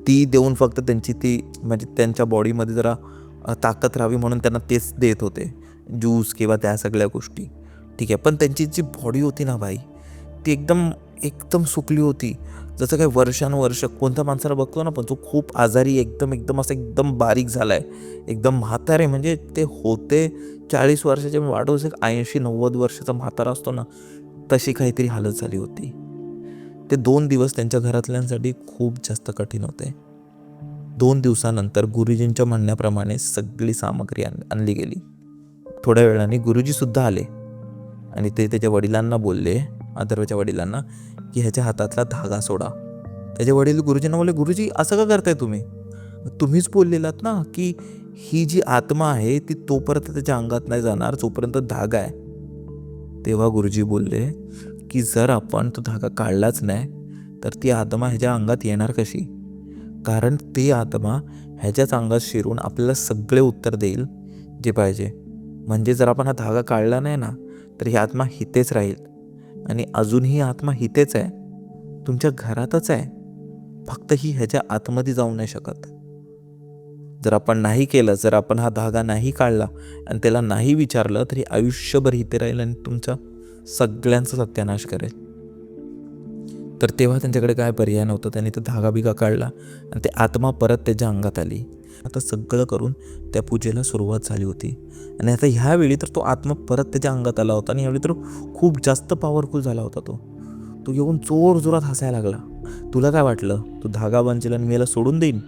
Speaker 1: ती देऊन फक्त त्यांची ती म्हणजे त्यांच्या बॉडीमध्ये जरा ताकद राहावी म्हणून त्यांना तेच देत होते, ज्यूस किंवा त्या सगळ्या गोष्टी. ठीक आहे, पण त्यांची जी बॉडी होती ना भाई, ती एकदम सुकली होती. जसं काही वर्षानुवर्ष कोणत्या माणसाला बघतो ना, पण तो खूप आजारी, एकदम बारीक झालाय, एकदम म्हातारे. म्हणजे ते होते 40 वर्षाचे, वाढवून 80-90 वर्षाचा म्हातारा असतो ना, तशी काहीतरी हालत झाली होती. ते 2 दिवस त्यांच्या घरातल्यांसाठी खूप जास्त कठीण होते. 2 दिवसानंतर गुरुजींच्या म्हणण्याप्रमाणे सगळी सामग्री आणली गेली. थोड्या वेळाने गुरुजी सुद्धा आले आणि ते त्याच्या वडिलांना बोलले, अथर्वच्या वडिलांना, की ह्याच्या हातातला धागा सोडा. त्याचे वडील गुरुजींना बोलले, गुरुजी असं का करताय तुम्ही? तुम्हीच बोललेलात ना की ही जी आत्मा आहे ती तोपर्यंत त्याच्या अंगात नाही जाणार जोपर्यंत धागा आहे. तेव्हा गुरुजी बोलले की जर आपण तो धागा काढलाच नाही तर ती आत्मा ह्याच्या अंगात येणार कशी? कारण ती आत्मा ह्याच्याच अंगात शिरून आपल्याला सगळे उत्तर देईल जे पाहिजे. म्हणजे जर आपण हा धागा काढला नाही ना, तर ही आत्मा हितेच राहील आणि अजूनही आत्मा हितेच आहे, तुमच्या घरातच आहे, फक्त ही ह्याच्या आतमध्ये जाऊ नाही शकत. जर आपण नाही केलं, जर आपण हा धागा नाही काढला आणि त्याला नाही विचारलं, तरी आयुष्यभर इथे राहील आणि तुमचा सगळ्यांचा सत्यानाश करेल. तर तेव्हा त्यांच्याकडे काय पर्याय नव्हतं. त्यांनी तो धागा बिगा काढला आणि ते आत्मा परत त्याच्या अंगात आली. आता सगळं करून त्या पूजेला सुरुवात झाली होती. आणि आता ह्यावेळी तर तो आत्मा परत त्याच्या अंगात आला होता आणि ह्यावेळी तर खूप जास्त पॉवरफुल झाला होता. तो येऊन जोरात हसायला लागला. तुला काय वाटलं, तू धागा बांधशील आणि मी याला सोडून देईन?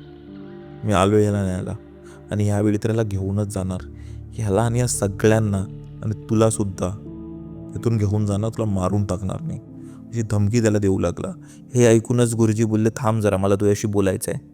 Speaker 1: मी आलो याला न्यायला आणि ह्यावेळी तर याला घेऊनच जाणार, ह्याला आणि या सगळ्यांना, आणि तुला सुद्धा इथून घेऊन जाणार, तुला मारून टाकणार नाही, अशी धमकी त्याला देऊ लागला. हे ऐकूनच गुरुजी बोलले, थांब जरा, मला तुझ्याशी बोलायचं आहे.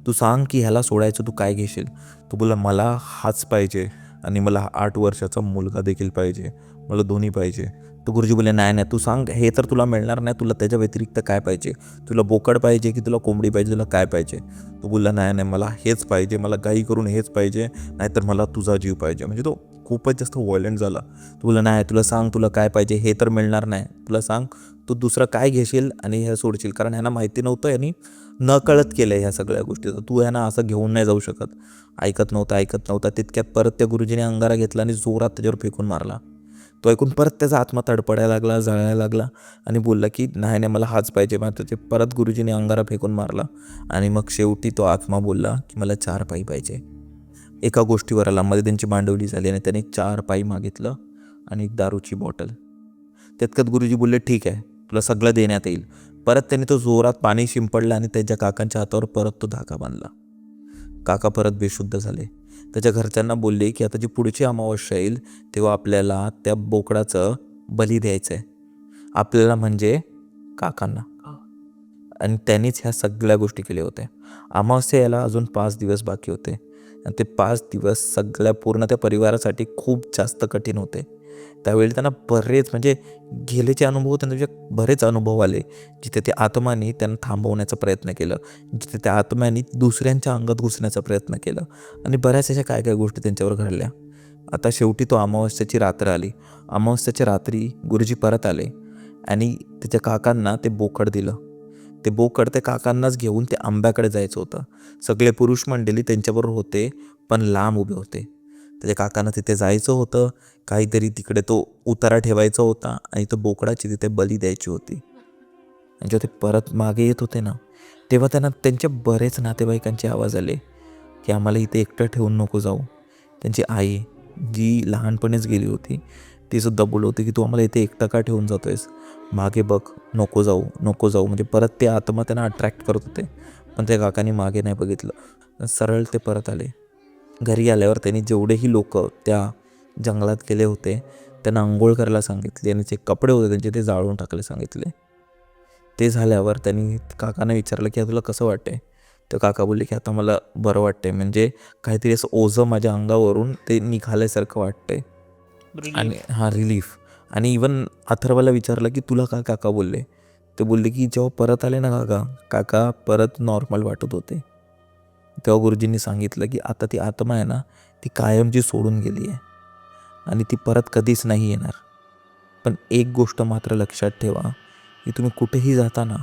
Speaker 1: तू सांग की ह्याला सोडायचं तू काय घेशील? तो बोलला, मला हाच पाहिजे आणि मला 8 वर्षाचा मुलगा देखील पाहिजे, मला दोन्ही पाहिजे. तर गुरुजी बोलले नाही नाही, तू सांग, हे तर तुला मिळणार नाही, तुला त्याच्या व्यतिरिक्त काय पाहिजे, तुला बोकड पाहिजे की तुला कोंबडी पाहिजे, तुला काय पाहिजे. तो बोलला नाही नाही, मला हेच पाहिजे, मला घाई करून हेच पाहिजे, नाहीतर मला तुझा जीव पाहिजे. म्हणजे तो खूपच जास्त व्हायलंट झाला. तो बोलला नाही, तुला सांग तुला काय पाहिजे, हे तर मिळणार नाही, तुला सांग तू दुसरं काय घेशील आणि हे सोडशील. कारण ह्यांना माहिती नव्हतं, यांनी न कळत केलं ह्या सगळ्या गोष्टी. तर तू ह्यांना असं घेऊन नाही जाऊ शकत. ऐकत नव्हता. तितक्यात परत त्या गुरुजीने अंगारा घेतला आणि जोरात त्याच्यावर फेकून मारला. तो ऐकून परत त्याचा आत्मा तडपडायला लागला, जळायला लागला आणि बोलला की नाही नाही, मला हाच पाहिजे. मग त्याचे परत गुरुजीने अंगारा फेकून मारला आणि मग शेवटी तो आत्मा बोलला की मला 4 पाई पाहिजे. एका गोष्टीवर आला. मध्ये त्यांची मांडवली झाली आणि त्याने 4 पाई मागितलं आणि एक दारूची बॉटल. तितक्यात गुरुजी बोलले ठीक आहे, तुला सगळं देण्यात येईल. परत त्याने तो जोरात पाणी शिंपडलं आणि त्याच्या काकांच्या हातावर परत तो धागा बांधला. काका परत बेशुद्ध झाले. त्याच्या घरच्यांना बोलले की आता जी पुढची अमावस्या येईल तेव्हा आपल्याला त्या बोकडाचं बली द्यायचं आहे, आपल्याला म्हणजे काकांना. आणि त्यांनीच ह्या सगळ्या गोष्टी केल्या होत्या. अमावस्या यायला अजून 5 दिवस बाकी होते आणि ते 5 दिवस सगळ्या पूर्ण त्या परिवारासाठी खूप जास्त कठीण होते. त्यावेळी त्यांना बरेच म्हणजे गेलेचे अनुभव, त्यांचे बरेच अनुभव आले, जिथे त्या आत्मानी त्यांना थांबवण्याचा प्रयत्न केलं, जिथे त्या आत्म्यानी दुसऱ्यांच्या अंगात घुसण्याचा प्रयत्न केलं आणि बऱ्याच अशा काय काय गोष्टी त्यांच्यावर घडल्या. आता शेवटी तो अमावस्याची रात्र आली. अमावस्याच्या रात्री गुरुजी परत आले आणि त्याच्या काकांना ते बोकड दिलं. ते बोकड त्या काकांनाच घेऊन ते आंब्याकडे जायचं होतं. सगळे पुरुष मंडळी त्यांच्याबरोबर होते, पण लांब उभे होते. त्याच्या काकांना तिथे जायचं होतं, काहीतरी तिकडे तो उतारा ठेवायचा होता आणि तो बोकडाची तिथे बली द्यायची होती. आणि जेव्हा ते परत मागे येत होते ना, तेव्हा त्यांना त्यांच्या बरेच नातेवाईकांचे आवाज आले की आम्हाला इथे एकटं ठेवून नको जाऊ. त्यांची आई जी लहानपणीच गेली होती ती सुद्धा बोलत होती की तू आम्हाला इथे एकटं का ठेवून जातोयस, मागे बघ, नको जाऊ नको जाऊ. म्हणजे परत ते आत्मा त्यांना अट्रॅक्ट करत होते. पण त्या काकांनी मागे नाही बघितलं, सरळ ते परत आले. घरी आल्यावर त्यांनी जेवढेही लोक त्या जंगलात गेले होते त्यांना आंघोळ करायला सांगितले आणि जे कपडे होते त्यांचे ते जाळून टाकले सांगितले. ते झाल्यावर त्यांनी काकांना विचारलं की तुला कसं वाटतंय. तर काका बोलले की आता मला बरं वाटतंय, म्हणजे काहीतरी असं ओझं माझ्या अंगावरून ते निघाल्यासारखं वाटतंय आणि रिलीफ. आणि इवन अथर्वला विचारलं की तुला काय काका बोलले. ते बोलले की जेव्हा परत आले ना काका परत नॉर्मल वाटत होते. तेव्हा गुरुजींनी सांगितलं की आता ती आत्मा आहे ना, ती कायमची सोडून गेली आहे आणि ती परत कधीच नाही येणार. पण एक गोष्ट मात्र लक्षात ठेवा की तुम्ही कुठेही जाता ना,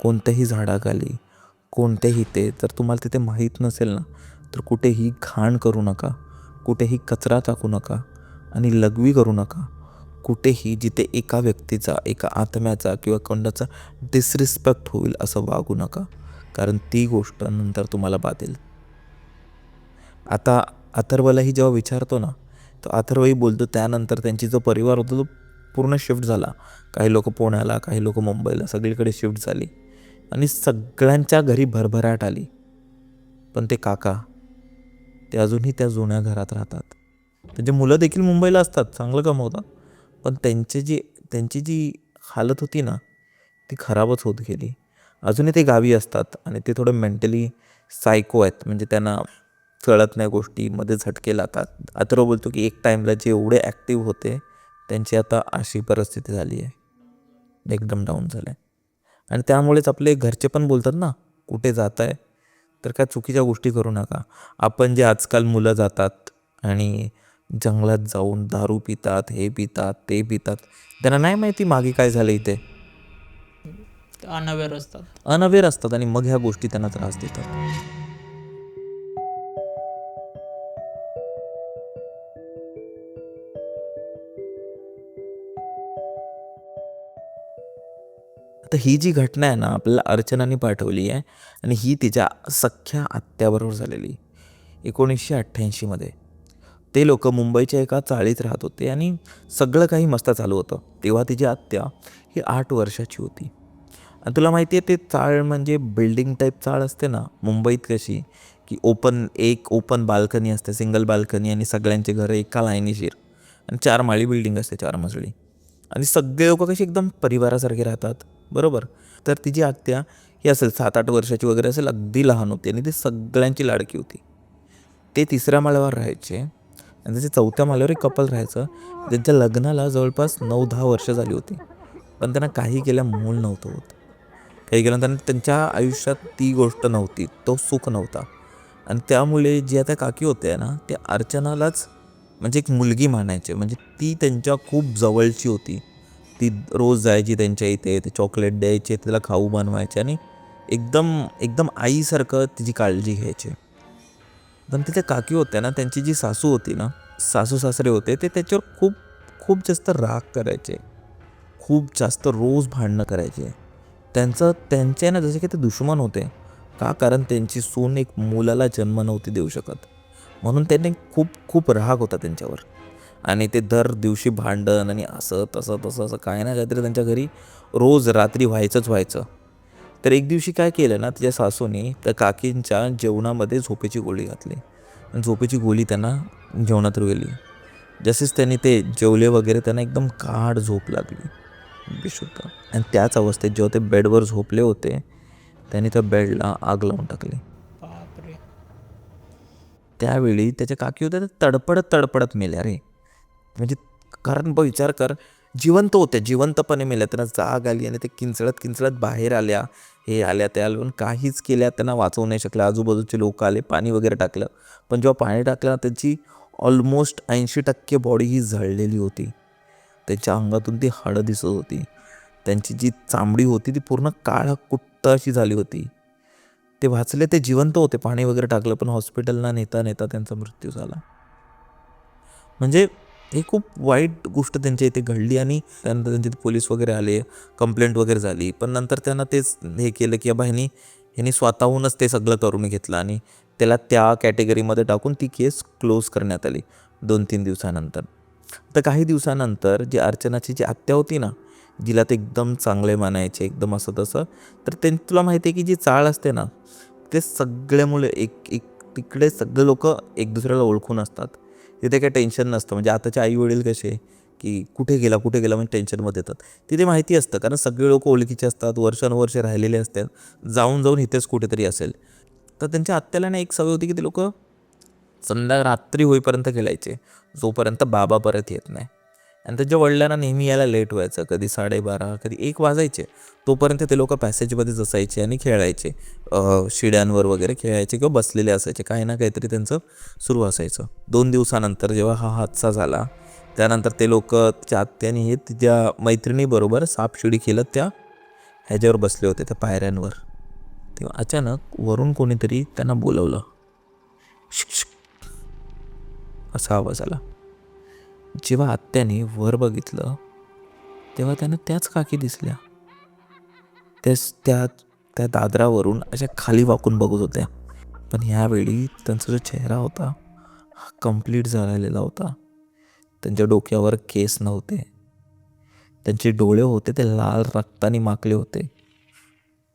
Speaker 1: कोणत्याही झाडाखाली, कोणत्याही ते जर तुम्हाला तिथे माहीत नसेल ना, तर कुठेही घाण करू नका, कुठेही कचरा टाकू नका आणि लघवी करू नका. कुठेही जिथे एका व्यक्तीचा, एका आत्म्याचा किंवा कोणाचा डिसरिस्पेक्ट होईल असं वागू नका, कारण ती गोष्ट नंतर तुम्हाला बाधेल. आता अथर्वलाही जेव्हा विचारतो ना, तर अथर्वही बोलतो त्यानंतर त्यांची जो परिवार होता तो पूर्ण शिफ्ट झाला. काही लोक पुण्याला, काही लोक मुंबईला, सगळीकडे शिफ्ट झाली आणि सगळ्यांच्या घरी भरभराट आली. पण ते काका ते अजूनही त्या जुन्या घरात राहतात. त्यांची मुलं देखील मुंबईला असतात, चांगलं कमवतात, पण त्यांची जी हालत होती ना ती खराबच होत गेली. अजूनही ते गावी असतात आणि ते थोडं मेंटली सायको आहेत, म्हणजे त्यांना कळत नाही गोष्टी, मध्ये झटके लागतात. अथर्व बोलतो की एक टाईमला जे एवढे ॲक्टिव्ह होते त्यांची आता अशी परिस्थिती झाली आहे, एकदम डाऊन झालं आहे. आणि त्यामुळेच आपले घरचे पण बोलतात ना, कुठे जात आहे तर काय चुकीच्या गोष्टी करू नका. आपण जे आजकाल मुलं जातात आणि जंगलात जाऊन दारू पितात, हे पितात, ते पितात, त्यांना नाही माहिती मागे काय झालं इथे, अनअवेअर असतात आणि मग ह्या गोष्टी त्यांना त्रास देतात. आता ही जी घटना आहे ना आपल्याला अर्चनाने पाठवली आहे आणि ही तिच्या सख्ख्या आत्याबरोबर झालेली 1988मध्ये. ते लोक मुंबईच्या एका चाळीत राहत होते आणि सगळं काही मस्त चालू होतं. तेव्हा तिची आत्या ही 8 वर्षाची होती. आणि तुला माहिती आहे ते चाळ म्हणजे बिल्डिंग टाईप चाळ असते ना मुंबईत कशी, की ओपन बाल्कनी असते, सिंगल बाल्कनी आणि सगळ्यांचे घरं एका लाईनीशीर आणि 4 माळी बिल्डिंग असते, 4 मजली आणि सगळे लोक कशी एकदम परिवारासारखे राहतात, बरोबर. तर तिची आत्या ही असेल 7-8 वर्षाची वगैरे असेल, अगदी लहान होती आणि ती सगळ्यांची लाडकी होती. ते 3ऱ्या माळ्यावर राहायचे. आणि त्याच्या 4थ्या माल्यावर एक कपल राहायचं. त्यांच्या लग्नाला जवळपास 9-10 वर्ष झाली होती, पण त्यांना काही केल्या मूल नव्हतं होत. काही केलं त्यांना त्यांच्या आयुष्यात ती गोष्ट नव्हती, तो सुख नव्हता. आणि त्यामुळे ज्या त्या काकी होत्या ना, त्या अर्चनालाच म्हणजे एक मुलगी मानायचे. म्हणजे ती त्यांच्या खूप जवळची होती. ती रोज जायची त्यांच्या इथे, ते चॉकलेट द्यायचे, तिला खाऊ बनवायचे आणि एकदम एकदम आईसारखं तिची काळजी घ्यायचे. पण तिच्या काकी होत्या ना, त्यांची जी सासू होती ना, सासू सासरे होते, ते त्याच्यावर खूप खूप जास्त राग करायचे. खूप जास्त रोज भांडणं करायचे. त्यांचे ना जसे की ते दुश्मन होते. का? कारण त्यांची सून एक मुलाला जन्म नव्हती देऊ शकत, म्हणून त्यांनी खूप खूप राग होता त्यांच्यावर. आणि ते दर दिवशी भांडण आणि असं तसं तसं असं काय ना काहीतरी त्यांच्या घरी रोज रात्री व्हायचं. तर एक दिवशी काय केलं ना, तिच्या सासूने त्या काकींच्या जेवणामध्ये झोपेची गोळी घातली आणि झोपेची गोळी त्यांना जेवणात गेली. जसेच त्यांनी ते जेवले वगैरे, त्यांना एकदम गाढ झोप लागली बेशुद्ध. आणि त्याच अवस्थेत जेव्हा ते बेडवर झोपले होते, त्यांनी त्या बेडला आग लावून टाकली.
Speaker 6: बापरे.
Speaker 1: त्यावेळी त्याच्या काकी होत्या, त्या तडपडत मेल्या रे. म्हणजे कारण विचार कर, जिवंत होत्या, जिवंतपणे मेल्या. त्यांना जाग आली आणि ते किंचळत बाहेर आल्या. हे आल्या त्या आल्या, काहीच केल्या त्यांना वाचवू नाही शकल्या. आजूबाजूचे लोक आले, पाणी वगैरे टाकलं. पण जेव्हा पाणी टाकलं त्यांची ऑलमोस्ट 80% बॉडी ही जळलेली होती. त्यांच्या अंगातून ती हाडं दिसत होती. त्यांची जी चामडी होती ती पूर्ण काळा कुट्ट अशी झाली होती. ते वाचले, ते जिवंत होते, पाणी वगैरे टाकलं, पण हॉस्पिटलला नेता त्यांचा मृत्यू झाला. म्हणजे ही खूप वाईट गोष्ट त्यांच्या इथे घडली. आणि त्यानंतर त्यांचे पोलीस वगैरे आले, कंप्लेंट वगैरे झाली. पण नंतर त्यांना तेच हे केलं की बाबा ह्यांनी स्वतःहूनच ते सगळं करून घेतलं आणि त्याला त्या कॅटेगरीमध्ये टाकून ती केस क्लोज करण्यात आली 2-3 दिवसानंतर. तर काही दिवसानंतर जी अर्चनाची जी आत्या होती ना, जिला ते एकदम चांगले मानायचे, एकदम असं तसं, तर तुला माहिती आहे की जी चाळ असते ना, ते सगळे मुलं एक तिकडे सगळे लोक एक दुसऱ्याला ओळखून असतात. तिथे काही टेन्शन नसतं. म्हणजे आताचे आई वडील कसे की कुठे गेला म्हणजे टेन्शनमध्ये येतात. तिथे माहिती असतं, कारण सगळे लोक ओळखीचे असतात, वर्षानुवर्षे राहिलेले असतात, जाऊन इथेच कुठेतरी असेल. तर त्यांच्या आत्याला ना एक सवय होती की ते लोक रात्री होईपर्यंत खेळायचे, जोपर्यंत बाबा परत येत नाही. आणि त्यांच्या वडिलांना नेहमी यायला लेट व्हायचं, कधी 12:30, कधी 1 वाजायचे. तोपर्यंत ते लोक पॅसेजमध्येच असायचे आणि खेळायचे, शिड्यांवर वगैरे खेळायचे किंवा बसलेले असायचे, काही ना काहीतरी त्यांचं सुरू असायचं. 2 दिवसानंतर जेव्हा हा हादसा झाला, त्यानंतर ते लोक तिच्या आत्याने हे तिच्या मैत्रिणीबरोबर सापशिडी खेळत त्या ह्याच्यावर बसले होते, त्या पायऱ्यांवर. तेव्हा अचानक वरून कोणीतरी त्यांना बोलवलं. असा आवाज आला. जेव्हा आत्याने वर बघितलं, तेव्हा त्यांना त्याच काकी दिसल्या. त्या दादरावरून अशा खाली वाकून बघत होत्या. पण ह्यावेळी त्यांचा जो चेहरा होता हा कंप्लीट जळालेला होता. त्यांच्या डोक्यावर केस नव्हते. त्यांचे डोळे होते ते लाल रक्ताने माखले होते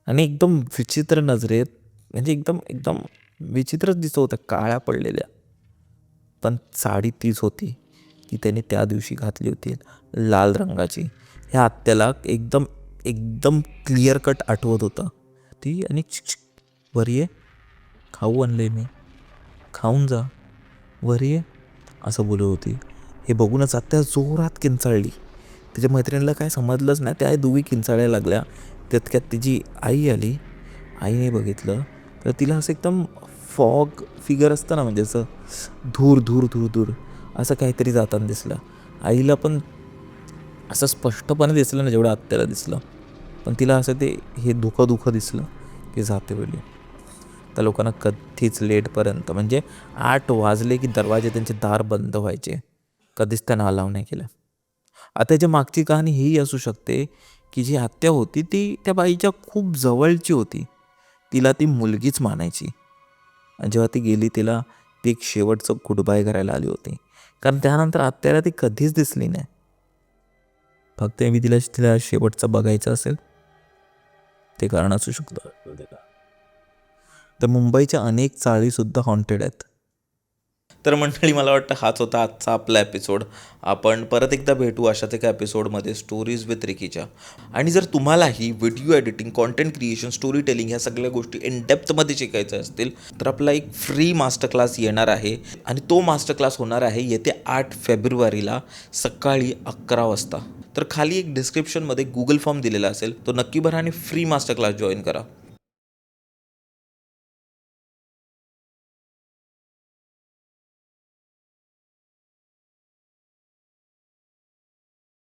Speaker 1: आणि एकदम विचित्र नजरेत, म्हणजे एकदम एकदम विचित्रच दिसत होत्या, काळ्या पडलेल्या. पण साडी तीच होती ती त्याने त्या दिवशी घातली होती, लाल रंगाची. ह्या आत्याला एकदम एकदम क्लिअर कट आठवत होतं ती. आणि वर ये, खाऊ आणले मी, खाऊन जा, वर ये, असं बोलत होती. हे बघूनच आत्या जोरात किंचाळली. तिच्या मैत्रिणीला काय समजलंच नाही, त्या दोघी किंचाळायला लागल्या. तितक्यात तिची आई आली. आईने बघितलं तर तिला असं एकदम फॉग फिगर असतं ना, म्हणजे असं धूर असं काहीतरी जाताना दिसलं. आईला पण असं स्पष्टपणे दिसलं ना जेवढं आत्याला दिसलं, पण तिला असं ते हे दुःख दिसलं की जाते वेळी. त्या लोकांना कधीच लेटपर्यंत, म्हणजे 8 वाजले की दरवाजे त्यांचे दार बंद व्हायचे, कधीच त्यांना अलाव नाही केलं. आता त्याच्या मागची कहाणी ही असू शकते की जी आत्या होती ती त्या बाईच्या खूप जवळची होती, तिला ती मुलगीच मानायची. आणि जेव्हा ती गेली, तिला ती एक शेवटचं गुड बाय करायला आली होती, कारण त्यानंतर आत्याला ती कधीच दिसली नाही. फक्त मी तिला शेवटचं बघायचं असेल ते कारण असू शकतं. तर मुंबईच्या अनेक चाळीसुद्धा हॉन्टेड आहेत. तर मंडळी, मला वाटतं हाच होता आजचा आपला एपिसोड. आपण परत एकदा भेटू अशाच एका एपिसोडमध्ये स्टोरीज विथ रिकीच्या. आणि जर तुम्हालाही video editing, content creation, story telling ह्या सगळ्या गोष्टी इन डेप्थमध्ये शिकायच्या असतील तर आपला एक फ्री मास्टर क्लास येणार आहे. आणि तो मास्टर क्लास होणार आहे येत्या 8 फेब्रुवारीला सकाळी 11 वाजता. तर खाली एक डिस्क्रिप्शनमध्ये गुगल फॉर्म दिलेला असेल, तो नक्की भरा आणि फ्री मास्टर क्लास जॉईन करा.